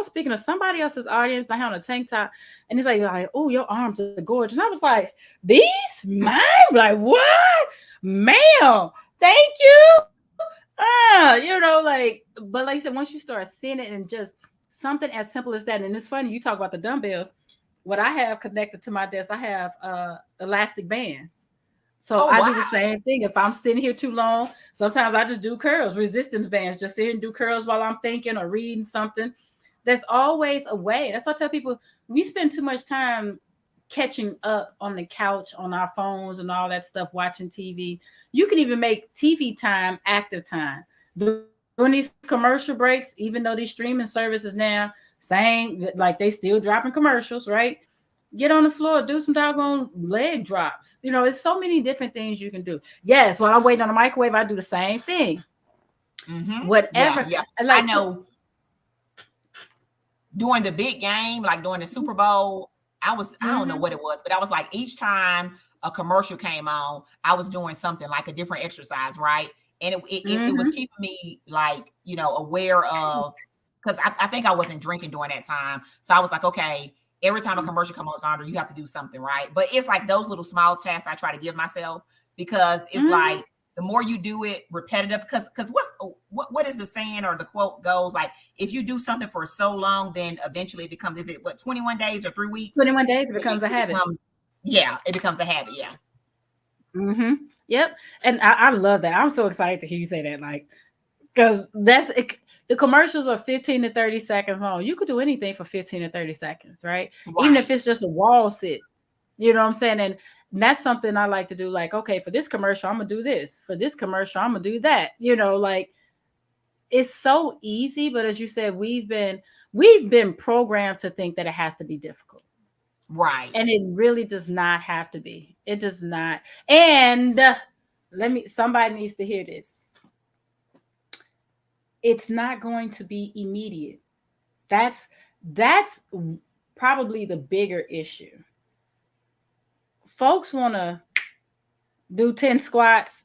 B: speaking to somebody else's audience. I had on a tank top, and it's like, oh, your arms are gorgeous. And I was like, these mine? Like, what? Ma'am, thank you. But like you said, once you start seeing it and just something as simple as that, and it's funny, you talk about the dumbbells. What I have connected to my desk, I have elastic bands. So
A: Oh,
B: I do the
A: wow.
B: same thing. If I'm sitting here too long, sometimes I just do curls, resistance bands, just sit here and do curls while I'm thinking or reading something. There's always a way. That's why I tell people we spend too much time catching up on the couch, on our phones and all that stuff, watching TV. You can even make TV time active time. During these commercial breaks, even though these streaming services now saying like they still dropping commercials, right? Get on the floor, do some doggone leg drops. You know, it's so many different things you can do. Yes, while I'm waiting on the microwave, I do the same thing.
A: Yeah,
B: Whatever.
A: yeah. I
B: Like,
A: know during the big game, like during the Super Bowl, I don't know what it was, but I was like, each time a commercial came on, I was doing something like a different exercise, right? And it was keeping me like, you know, aware of, because I think I wasn't drinking during that time. So I was like, okay, every time a commercial comes on, Sandra, you have to do something, right? But it's like those little small tasks I try to give myself, because it's like the more you do it repetitive, because what is the saying or the quote goes, like if you do something for so long, then eventually it becomes, is it what, 21 days or 3 weeks?
B: 21 days, it becomes a habit.
A: It becomes a habit. Yeah.
B: Yep. And I love that. I'm so excited to hear you say that. Like, because that's it, the commercials are 15 to 30 seconds long. You could do anything for 15 to 30 seconds, right? Even if
A: Right.
B: it's just a wall sit. You know what I'm saying? And that's something I like to do. Like, okay, for this commercial, I'm gonna do this. For this commercial, I'm gonna do that. You know, like it's so easy, but as you said, we've been programmed to think that it has to be difficult.
A: Right.
B: And it really does not have to be. It does not. And somebody needs to hear this. It's not going to be immediate. That's probably the bigger issue. Folks want to do 10 squats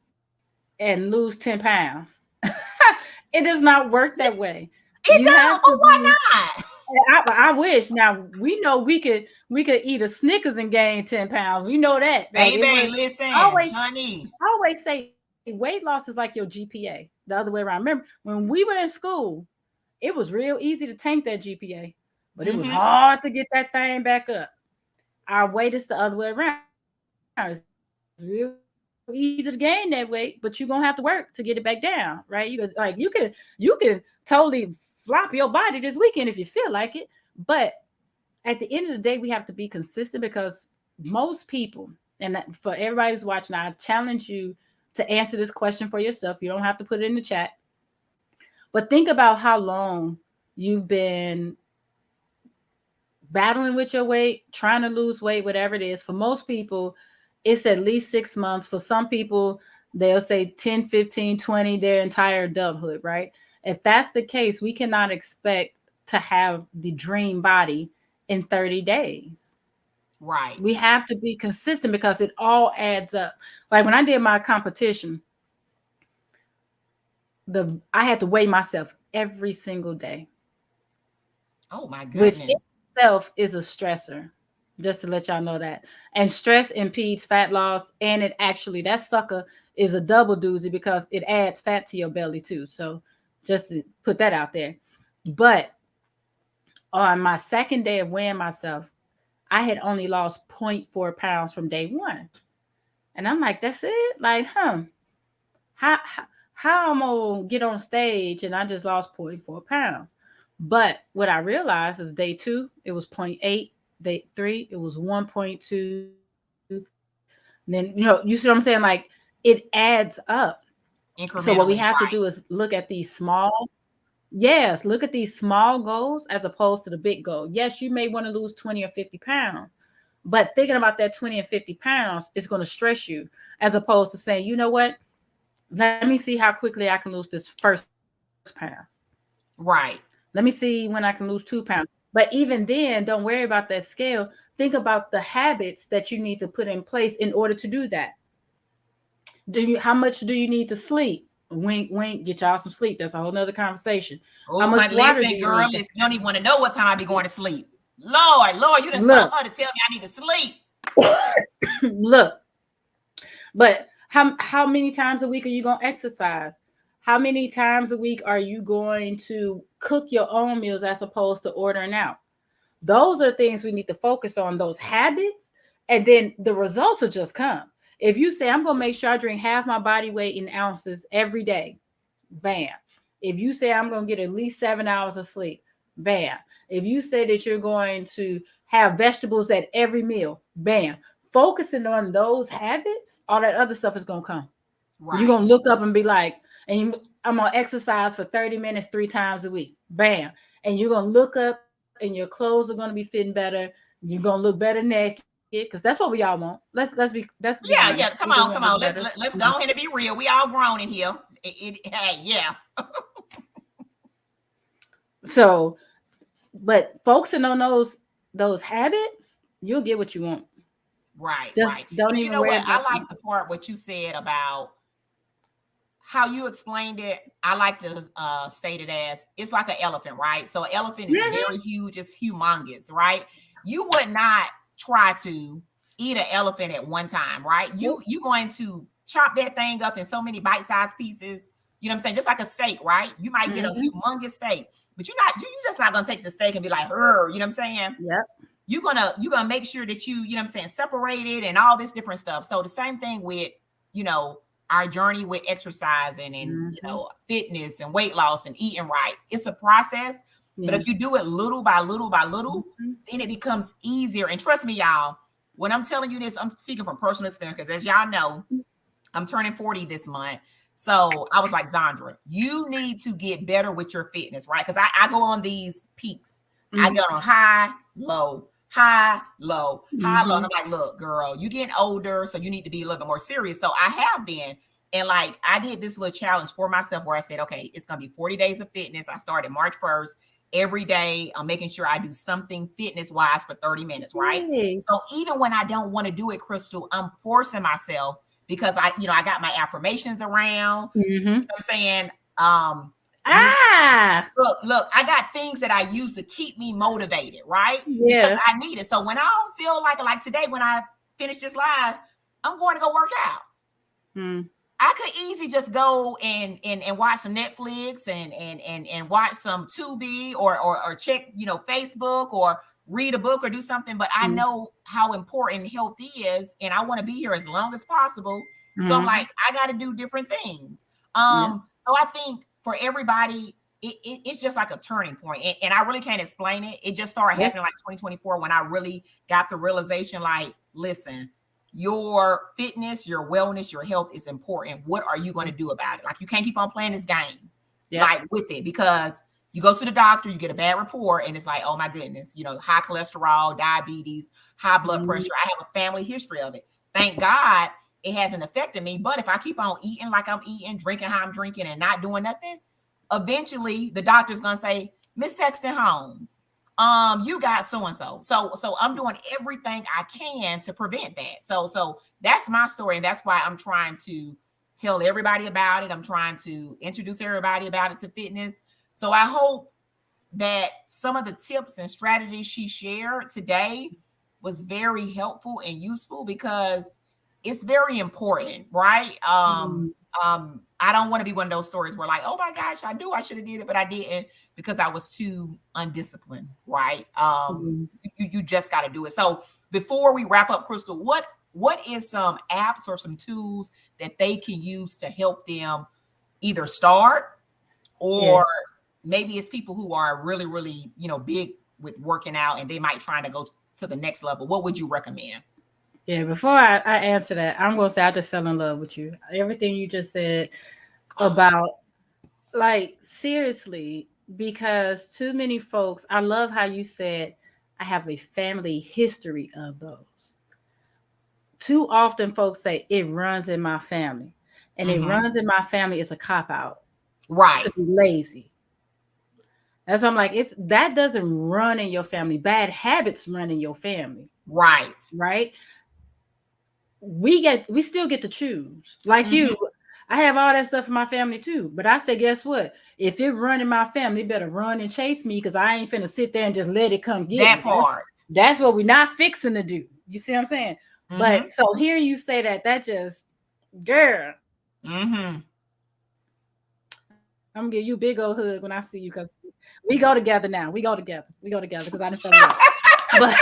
B: and lose 10 pounds. It does not work that way.
A: It
B: You
A: does,
B: have
A: but
B: to
A: why
B: be.
A: not?
B: I wish. Now we know we could eat a Snickers and gain 10 pounds. We know that. Like it
A: Baby,
B: was. I
A: listen,
B: always
A: honey.
B: I always say weight loss is like your GPA. The other way around. Remember when we were in school, it was real easy to tank that GPA, but it was
A: Mm-hmm.
B: hard to get that thing back up. Our weight is the other way around. It's real easy to gain that weight, but you're gonna have to work to get it back down, right? You can totally flop your body this weekend if you feel like it, but at the end of the day, we have to be consistent because most people, and for everybody who's watching, I challenge you to answer this question for yourself. You don't have to put it in the chat, but think about how long you've been battling with your weight, trying to lose weight, whatever it is. For most people, it's at least 6 months. For some people, they'll say 10, 15, 20, their entire adulthood, right? If that's the case, we cannot expect to have the dream body in 30 days.
A: Right.
B: We have to be consistent because it all adds up. Like when I did my competition, I had to weigh myself every single day.
A: Oh my
B: Which
A: goodness.
B: itself is a stressor, just to let y'all know that. And stress impedes fat loss, and it actually, that sucker is a double doozy because it adds fat to your belly too. So just to put that out there. But on my second day of weighing myself, I had only lost 0.4 pounds from day one. And I'm like, that's it? Like, how, how I'm going to get on stage and I just lost 0.4 pounds? But what I realized is day two, it was 0.8. Day three, it was 1.2. Then, you see what I'm saying? Like, it adds up. So what we have to
A: Incrementally,
B: do
A: right.
B: is look at these look at these small goals as opposed to the big goal. Yes, you may want to lose 20 or 50 pounds, but thinking about that 20 and 50 pounds is going to stress you as opposed to saying, you know what? Let me see how quickly I can lose this first pound. Let me
A: Right.
B: see when I can lose 2 pounds. But even then, don't worry about that scale. Think about the habits that you need to put in place in order to do that. How much do you need to sleep? Wink, wink, get y'all some sleep. That's a whole nother conversation. How
A: Oh,
B: much
A: honey,
B: water do
A: listen,
B: you
A: girl,
B: need to
A: listen. You don't even want to know what time I be going to sleep. Lord, you done saw
B: look?
A: her to tell me I need to sleep.
B: Look, but how many times a week are you going to exercise? How many times a week are you going to cook your own meals as opposed to ordering out? Those are things we need to focus on, those habits, and then the results will just come. If you say, I'm going to make sure I drink half my body weight in ounces every day, bam. If you say, I'm going to get at least 7 hours of sleep, bam. If you say that you're going to have vegetables at every meal, bam. Focusing on those habits, all that other stuff is going to come. You're
A: Right.
B: going to look up and be like, I'm going to exercise for 30 minutes 3 times a week. Bam. And you're going to look up and your clothes are going to be fitting better. You're going to look better naked because that's what we all want. Let's be honest. We do
A: Yeah.
B: want to
A: Come
B: look
A: on,
B: better.
A: come on. Let's go ahead and be real. We all grown in here. Hey, yeah.
B: So, but focusing on those habits, you'll get what you want.
A: Right,
B: Just
A: right.
B: don't
A: And you
B: even
A: know
B: worry
A: what? I
B: about
A: like the part what you said about how you explained it. I like to state it as it's like an elephant, right? So an elephant is
B: Mhm.
A: very huge, it's humongous, right? You would not try to eat an elephant at one time, right?
B: Nope.
A: You going to chop that thing up in so many bite-sized pieces. You know what I'm saying? Just like a steak, right? You might get a
B: Mhm.
A: humongous steak, but you just not gonna take the steak and be like, her, you know what I'm saying?
B: Yep.
A: You're gonna make sure that you know what I'm saying, separated and all this different stuff. So the same thing with, you know, our journey with exercising and
B: Mhm.
A: fitness and weight loss and eating right. It's a process, but
B: Yeah.
A: if you do it little by little by little,
B: Mhm.
A: then it becomes easier. And trust me, y'all, when I'm telling you this, I'm speaking from personal experience because as y'all know, I'm turning 40 this month. So I was like, Zandra, you need to get better with your fitness, right? Because I go on these peaks. I
B: Mhm.
A: get on high, low, high, low, high, low. And
B: Mhm.
A: I'm like, look, girl, you getting older, so you need to be a little bit more serious. So I have been. And like I did this little challenge for myself where I said, okay, it's gonna be 40 days of fitness. I started March 1st. Every day, I'm making sure I do something fitness wise for 30 minutes, right?
B: Hey.
A: So even when I don't want to do it, Krystal, I'm forcing myself because I got my affirmations around. You
B: Mhm.
A: know what I'm saying? Um, Miss
B: Ah.
A: look, I got things that I use to keep me motivated, right? Because
B: Yeah.
A: I need it. So when I don't feel like today, when I finish this live, I'm going to go work out.
B: Mm.
A: I could easily just go and watch some Netflix and watch some Tubi or check, Facebook or read a book or do something. But I
B: Mm.
A: know how important health is, and I want to be here as long as possible. So I'm like,
B: Mhm.
A: I got to do different things.
B: Yeah.
A: So I think for everybody, it's just like a turning point, and I really can't explain it. It just started
B: Yeah.
A: happening like 2024 when I really got the realization, like, listen, your fitness, your wellness, your health is important. What are you going to do about it? Like, you can't keep on playing this game, like with it, because you go to the doctor, you get a bad report, and it's like, oh my goodness, high cholesterol, diabetes, high blood pressure. I have a family history of it. Thank God it hasn't affected me. But if I keep on eating like I'm eating, drinking how I'm drinking, and not doing nothing, eventually the doctor's gonna say, Miss Sexton Holmes, you got so and so. So I'm doing everything I can to prevent that. So that's my story, and that's why I'm trying to tell everybody about it. I'm trying to introduce everybody about it to fitness. So I hope that some of the tips and strategies she shared today was very helpful and useful, because it's very important, right? I don't want to be one of those stories where, like, oh my gosh, I should have did it, but I didn't because I was too undisciplined, right? You just got to do it. So before we wrap up, Krystal, what is some apps or some tools that they can use to help them either start, or maybe it's people who are really, really, big with working out and they might try to go to the next level? What would you recommend?
B: Yeah, before I answer that, I'm going to say I just fell in love with you. Everything you just said about, like, seriously, because too many folks, I love how you said, I have a family history of those. Too often folks say it runs in my family, and it runs in my family is a cop out,
A: right?
B: To be lazy. That's why I'm like, that doesn't run in your family. Bad habits run in your family,
A: right?
B: We still get to choose. Like you, I have all that stuff in my family too. But I say, guess what? If it run in my family, it better run and chase me, because I ain't finna sit there and just let it come get
A: that
B: me.
A: part.
B: That's what we're not fixing to do. You see what I'm saying? But so hearing you say that just, girl. I'm gonna give you a big old hug when I see you, because we go together now. We go together because I didn't fell in love. But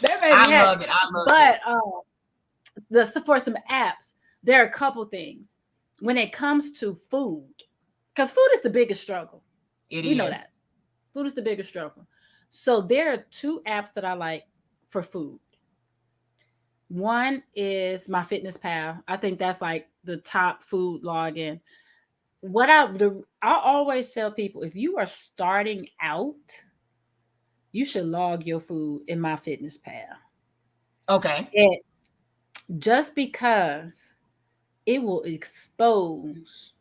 B: that made me happy. I love it. For some apps, there are a couple things when it comes to food, because food is the biggest struggle. We know that food is the biggest struggle. So there are two apps that I like for food. One is My Fitness Pal. I think that's like the top food login. I always tell people, if you are starting out, you should log your food in My Fitness Pal.
A: Okay.
B: Just because it will expose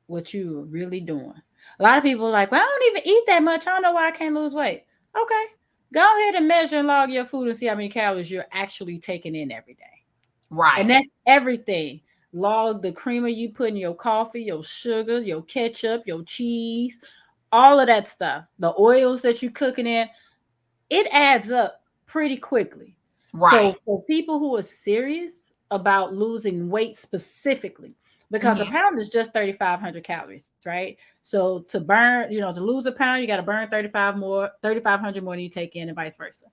B: what you are really doing. A lot of people are like, well, I don't even eat that much. I don't know why I can't lose weight. Okay. Go ahead and measure and log your food and see how many calories you're actually taking in every day.
A: Right.
B: And that's everything. Log the creamer you put in your coffee, your sugar, your ketchup, your cheese, all of that stuff. The oils that you're cooking in, it adds up pretty quickly. Right. So for people who are serious about losing weight specifically, because a pound is just 3,500 calories, right? So to lose a pound, you got to burn 3,500 more than you take in, and vice versa.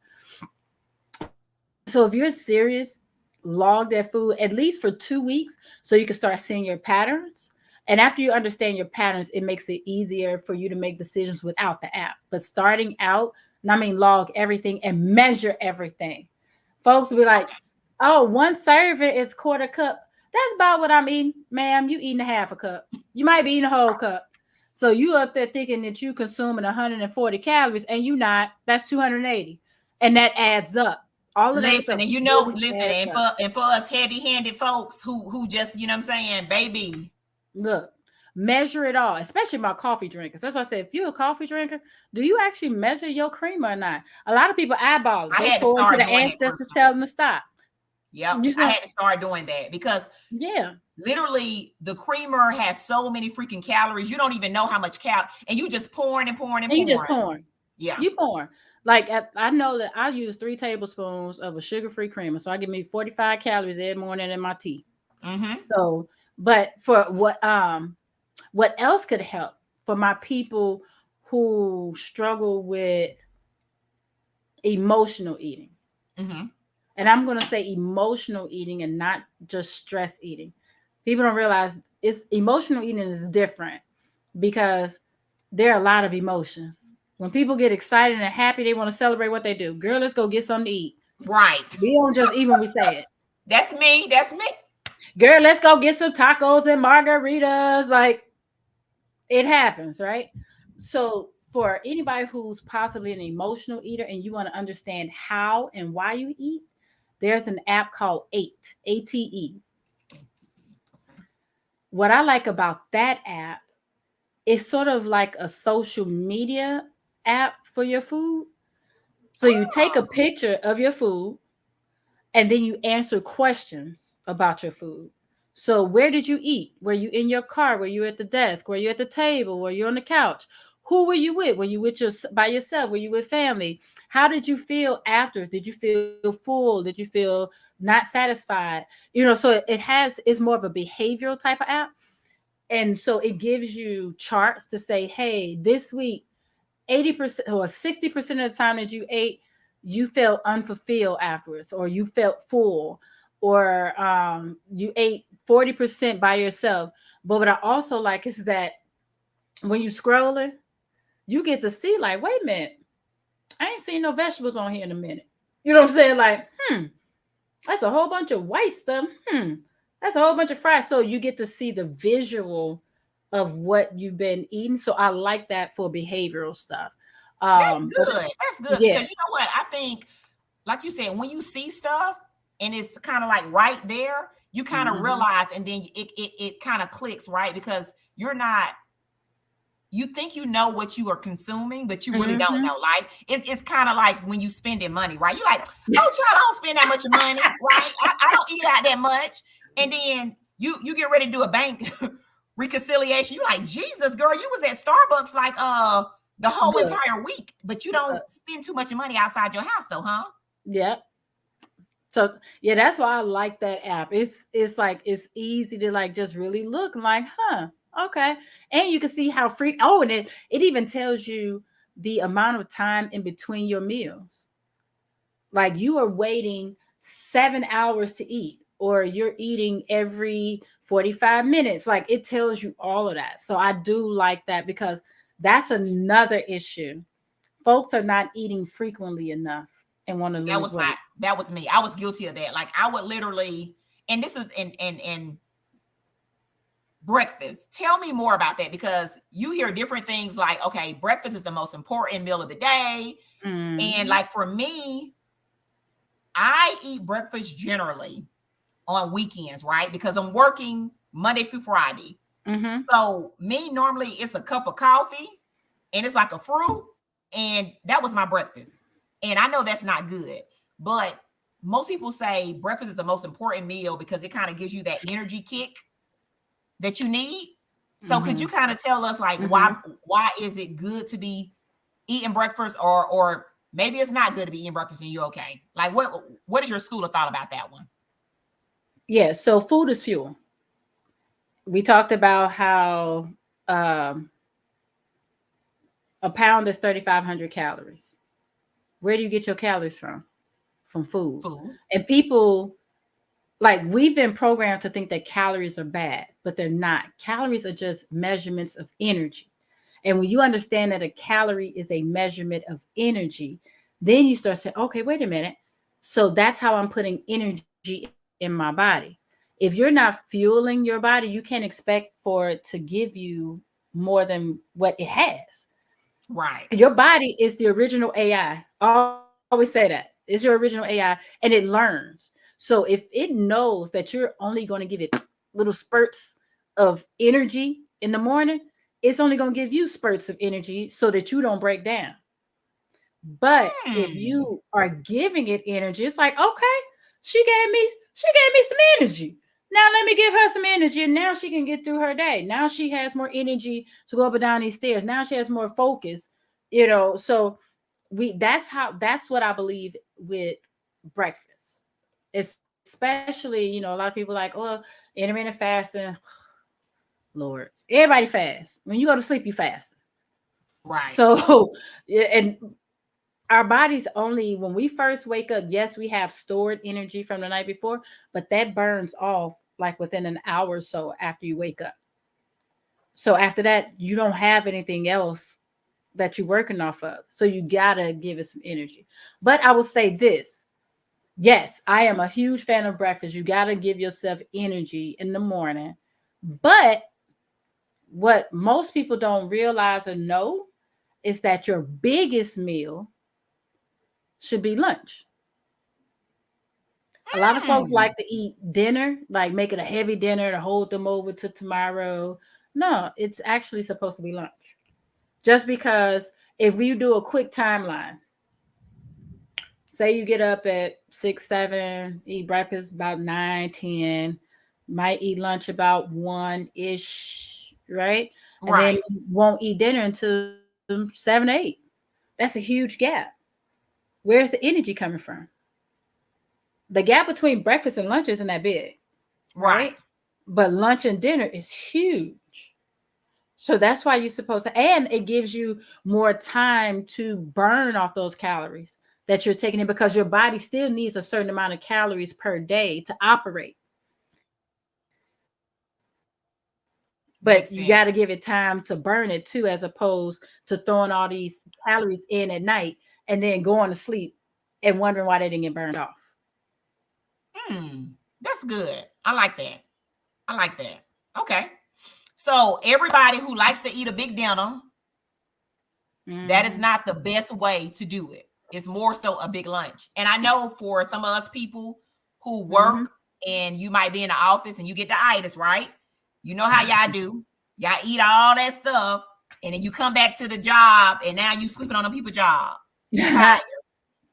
B: So if you're serious, log that food at least for 2 weeks so you can start seeing your patterns. And after you understand your patterns, it makes it easier for you to make decisions without the app. But starting out, log everything and measure everything. Folks will be like, oh, one serving is quarter cup. That's about what I'm eating. Ma'am, you eating a half a cup. You might be eating a whole cup. So you up there thinking that you consuming 140 calories, and you not. That's 280. And that adds up. All of that stuff.
A: And for us heavy-handed folks who just, you know what I'm saying, baby.
B: Look, measure it all, especially my coffee drinkers. That's why I said, if you're a coffee drinker, do you actually measure your creamer or not? A lot of people eyeball it. They pull to the ancestors, tell them to stop.
A: Yep, I had to start doing that, because literally the creamer has so many freaking calories. You don't even know how much and you just pouring and pouring and pouring.
B: You just pouring. Yeah, you pouring. Like, I know that I use 3 tablespoons of a sugar-free creamer, so I give me 45 calories every morning in my tea. So, but for what else could help for my people who struggle with emotional eating? And I'm going to say emotional eating and not just stress eating. People don't realize emotional eating is different, because there are a lot of emotions. When people get excited and happy, they want to celebrate what they do. Girl, let's go get something to eat.
A: Right.
B: We don't just eat when we say it.
A: That's me. That's me.
B: Girl, let's go get some tacos and margaritas. Like, it happens, right? So for anybody who's possibly an emotional eater and you want to understand how and why you eat, there's an app called ATE. What I like about that app, it's sort of like a social media app for your food. So you take a
A: Oh,
B: picture of your food and then you answer questions about your food. So where did you eat? Were you in your car? Were you at the desk? Were you at the table? Were you on the couch? Who were you with? Were you with your by yourself? Were you with family? How did you feel after? Did you feel full? Did you feel not satisfied? So it has is more of a behavioral type of app. And so it gives you charts to say, hey, this week 80% or 60% of the time that you ate, you felt unfulfilled afterwards, or you felt full, or you ate 40% by yourself. But what I also like is that when you scrolling, you get to see, like, wait a minute, I ain't seen no vegetables on here in a minute. You know what I'm saying? Like, that's a whole bunch of white stuff. That's a whole bunch of fries. So you get to see the visual of what you've been eating. So I like that for behavioral stuff.
A: that's
B: But
A: good. That's good
B: yeah.
A: because you know what? I think, like you said, when you see stuff and it's kind of like right there, you kind of
B: Mhm.
A: realize, and then it kind of clicks, right? Because you're not, you think you know what you are consuming, but you really don't
B: Mhm.
A: know. Like it's kind of like when you spending money, right? You're like, oh child, I don't spend that much money, right? I don't eat out that much. And then you get ready to do a bank reconciliation. You're like, Jesus, girl, you was at Starbucks like the whole
B: Look,
A: entire week, but you don't spend too much money outside your house though, huh?
B: yeah. So yeah, that's why I like that app. It's like it's easy to like just really look like, okay. And you can see how free and it even tells you the amount of time in between your meals. Like you are waiting 7 hours to eat, or you're eating every 45 minutes. Like it tells you all of that. So I do like that because that's another issue. Folks are not eating frequently enough and want to
A: That
B: lose
A: was my
B: weight.
A: that was me. I was guilty of that. Like I would literally, and this is in breakfast. Tell me more about that because you hear different things like, okay, breakfast is the most important meal of the day. And
B: Mhm.
A: like for me, I eat breakfast generally on weekends, right? Because I'm working Monday through Friday.
B: Mhm.
A: So me normally it's a cup of coffee and it's like a fruit, and that was my breakfast. And I know that's not good, but most people say breakfast is the most important meal because it kind of gives you that energy kick that you need. So could you
B: Mhm.
A: kind of tell us like
B: Mhm.
A: why is it good to be eating breakfast, or maybe it's not good to be eating breakfast and you're okay? Like what is your school of thought about that one?
B: Yeah, so food is fuel. We talked about how um, a pound is 3,500 calories. Where do you get your calories from? From food.
A: Food.
B: And people, like, we've been programmed to think that calories are bad, but they're not. Calories are just measurements of energy. And when you understand that a calorie is a measurement of energy, then you start saying, okay, wait a minute. So that's how I'm putting energy in my body. If you're not fueling your body, you can't expect for it to give you more than what it has.
A: Right.
B: Your body is the original AI. Always say that. It's your original AI and it learns. So if it knows that you're only going to give it little spurts of energy in the morning, it's only going to give you spurts of energy so that you don't break down. But if
A: Hmm.
B: you are giving it energy, it's like, okay, she gave me some energy. Now let me give her some energy, and now she can get through her day. Now she has more energy to go up and down these stairs. Now she has more focus, So that's what I believe with breakfast. Especially, a lot of people like, oh, intermittent fasting. Lord, everybody fast. When you go to sleep, you fast.
A: Right.
B: So yeah, and our bodies only when we first wake up, yes, we have stored energy from the night before, but that burns off like within an hour or so after you wake up. So after that, you don't have anything else that you're working off of. So you gotta give it some energy. But I will say this: Yes, I am a huge fan of breakfast. You got to give yourself energy in the morning. But what most people don't realize or know is that your biggest meal should be lunch. A lot of folks
A: Mm,
B: like to eat dinner, like make it a heavy dinner to hold them over to tomorrow. No, it's actually supposed to be lunch. Just because if we do a quick timeline, say you get up at 6, 7, eat breakfast about 9, 10, might eat lunch about 1 ish, right? And then
A: right.
B: you won't eat dinner until 7, 8. That's a huge gap. Where's the energy coming from? The gap between breakfast and lunch isn't that big,
A: Right.
B: right? But lunch and dinner is huge. So that's why you're supposed to, and it gives you more time to burn off those calories that you're taking in because your body still needs a certain amount of calories per day to operate. But you got to
A: Makes
B: give
A: sense.
B: it time to burn it too, as opposed to throwing all these calories in at night and then going to sleep and wondering why they didn't get burned off.
A: Hmm. That's good. I like that. I like that. Okay. So everybody who likes to eat a big dinner, that is
B: Mm-hmm.
A: not the best way to do it. It's more so a big lunch. And I know for some of us people who
B: Mm-hmm.
A: work and you might be in the office and you get the itis, right? You know how y'all do. Y'all eat all that stuff and then you come back to the job and now you sleeping on a people job. You tired.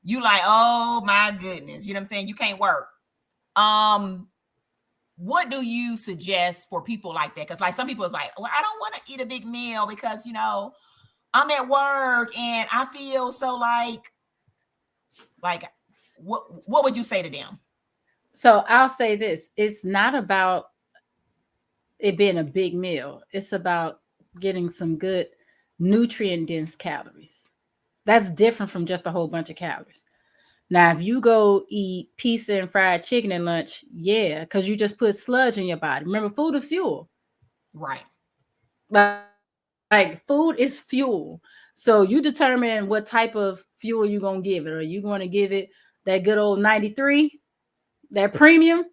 A: You like, oh my goodness. You know what I'm saying? You can't work. Um, what do you suggest for people like that? Because like some people is like, well, I don't want to eat a big meal because I'm at work and I feel so like what would you say to them?
B: So I'll say this, it's not about it being a big meal. It's about getting some good nutrient dense calories. That's different from just a whole bunch of calories. Now, if you go eat pizza and fried chicken at lunch, yeah, because you just put sludge in your body. Remember, food is fuel.
A: Right.
B: Like food is fuel. So you determine what type of fuel you're gonna give it. Are you gonna give it that good old 93, that premium,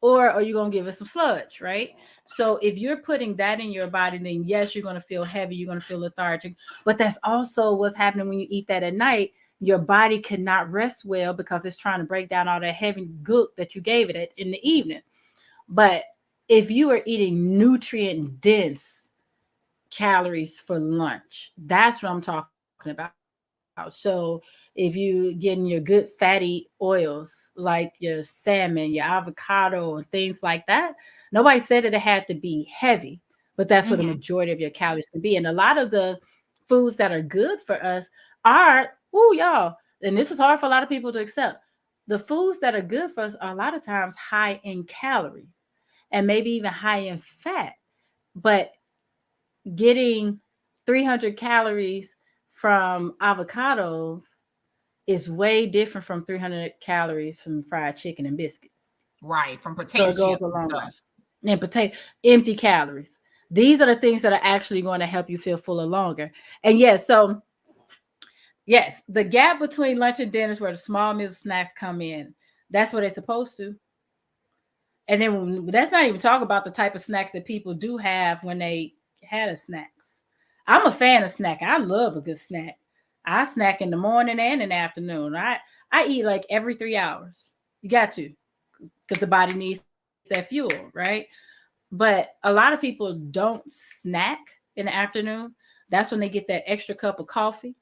B: or are you going to give it some sludge, right? So if you're putting that in your body, then yes, you're going to feel heavy, you're going to feel lethargic. But that's also what's happening when you eat that at night. Your body cannot rest well because it's trying to break down all that heavy gook that you gave it in the evening. But if you are eating nutrient dense calories for lunch, that's what I'm talking about. So if you getting your good fatty oils like your salmon, your avocado, and things like that, nobody said that it had to be heavy, but that's where the
A: Mm-hmm.
B: majority of your calories can be. And a lot of the foods that are good for us are, oh y'all, and this is hard for a lot of people to accept. The foods that are good for us are a lot of times high in calories and maybe even high in fat. But getting 300 calories from avocados is way different from 300 calories from fried chicken and biscuits.
A: Right. From
B: So
A: potato
B: it goes
A: chips
B: a
A: and
B: long way.
A: stuff.
B: And potato, empty calories. These are the things that are actually going to help you feel fuller longer. And yes, so yes, the gap between lunch and dinner is where the small meals and snacks come in. That's what they're supposed to. And then let's not even talk about the type of snacks that people do have when they had a snacks. I'm a fan of snack. I love a good snack. I snack in the morning and in the afternoon. I eat like every 3 hours. You got to, because the body needs that fuel, right? But a lot of people don't snack in the afternoon. That's when they get that extra cup of coffee,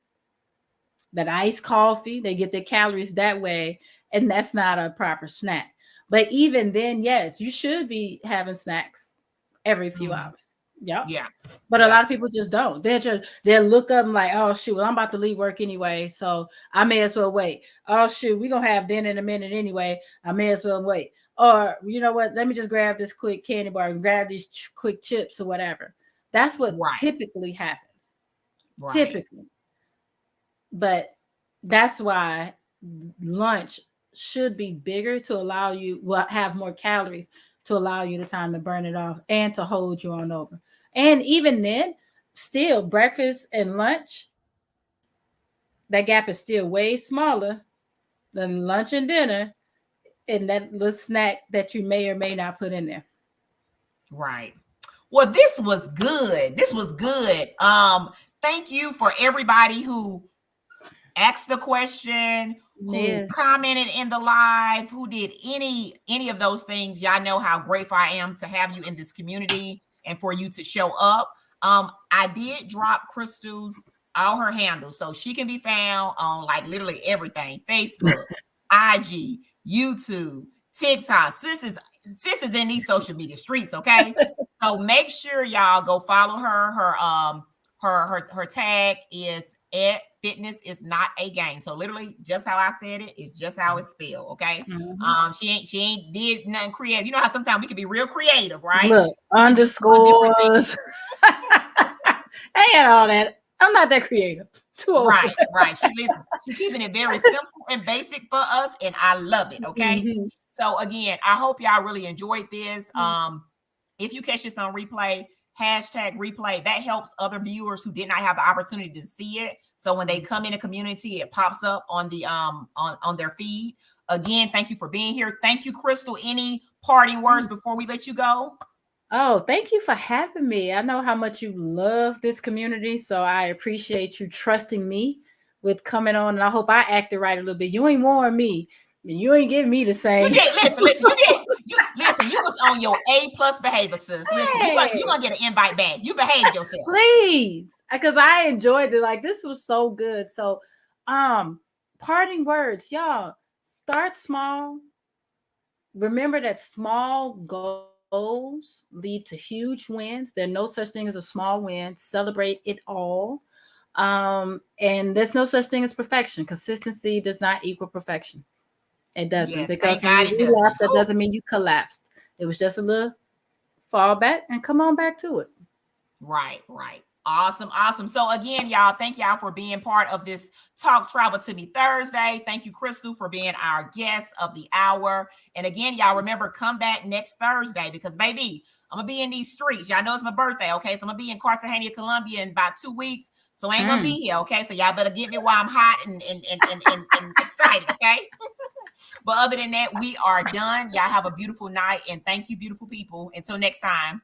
B: that iced coffee. They get their calories that way, and that's not a proper snack. But even then, yes, you should be having snacks every few
A: Mm-hmm.
B: hours. Yep.
A: Yeah.
B: But a
A: Yeah.
B: lot of people just don't. They'll look up and like, oh shoot, well, I'm about to leave work anyway, so I may as well wait. Oh shoot, we're gonna have dinner in a minute anyway. I may as well wait. Or you know what? Let me just grab this quick candy bar and grab these quick chips or whatever. That's what
A: Right.
B: typically happens.
A: Right.
B: Typically. But that's why lunch should be bigger to allow you, well, have more calories to allow you the time to burn it off and to hold you on over. And even then, still breakfast and lunch, that gap is still way smaller than lunch and dinner. and that little snack that you may or may not put in there.
A: Right. Well, this was good. This was good. Thank you for everybody who asked the question, who
B: Yes.
A: commented in the live, who did any of those things. Y'all know how grateful I am to have you in this community and for you to show up. I did drop Krystal's all her handles, so she can be found on like literally everything: Facebook, IG, YouTube, TikTok. Sis is in these social media streets, okay? So make sure y'all go follow her. Her tag is at fitness is not a game. So literally just how I said it is just how it's spelled. Okay.
B: Mhm.
A: She ain't did nothing creative. You know how sometimes we can be real creative, right?
B: Look,
A: We can do some different things.
B: underscores. I ain't all that. I'm not that creative. Too old.
A: Right, right. She's keeping it very simple and basic for us, and I love it. Okay.
B: Mhm.
A: So again, I hope y'all really enjoyed this. If you catch this on replay, hashtag replay, that helps other viewers who did not have the opportunity to see it. So when they come in a community, it pops up on the on their feed. Again, thank you for being here. Thank you, Krystal. Any parting words before we let you go?
B: Oh, thank you for having me. I know how much you love this community, so I appreciate you trusting me with coming on, and I hope I acted right a little bit. You ain't warned me, and you ain't giving me the
A: You
B: same.
A: did. Listen. You did. You listen. You was on your A+ behavior, sis. Listen, you
B: Hey,
A: gonna get an invite back. You behaved yourself.
B: please, because I enjoyed it. Like this was so good. So, parting words, y'all. Start small. Remember that small goals lead to huge wins. There's no such thing as a small win. Celebrate it all. And there's no such thing as perfection. Consistency does not equal perfection. It doesn't,
A: Yes,
B: because
A: thank
B: when
A: God
B: you
A: it
B: relapse,
A: doesn't.
B: that doesn't mean you collapsed. It was just a little fall back and come on back to it.
A: Right, right. Awesome. So again, y'all, thank y'all for being part of this Talk Travel to Me Thursday. Thank you, Krystal, for being our guest of the hour. And again, y'all remember, come back next Thursday because baby, I'm gonna be in these streets. Y'all know it's my birthday, okay? So I'm gonna be in Cartagena, Colombia in about 2 weeks. So I ain't gonna be here, okay? So y'all better get me while I'm hot and excited, okay? But other than that, we are done. Y'all have a beautiful night and thank you, beautiful people. Until next time.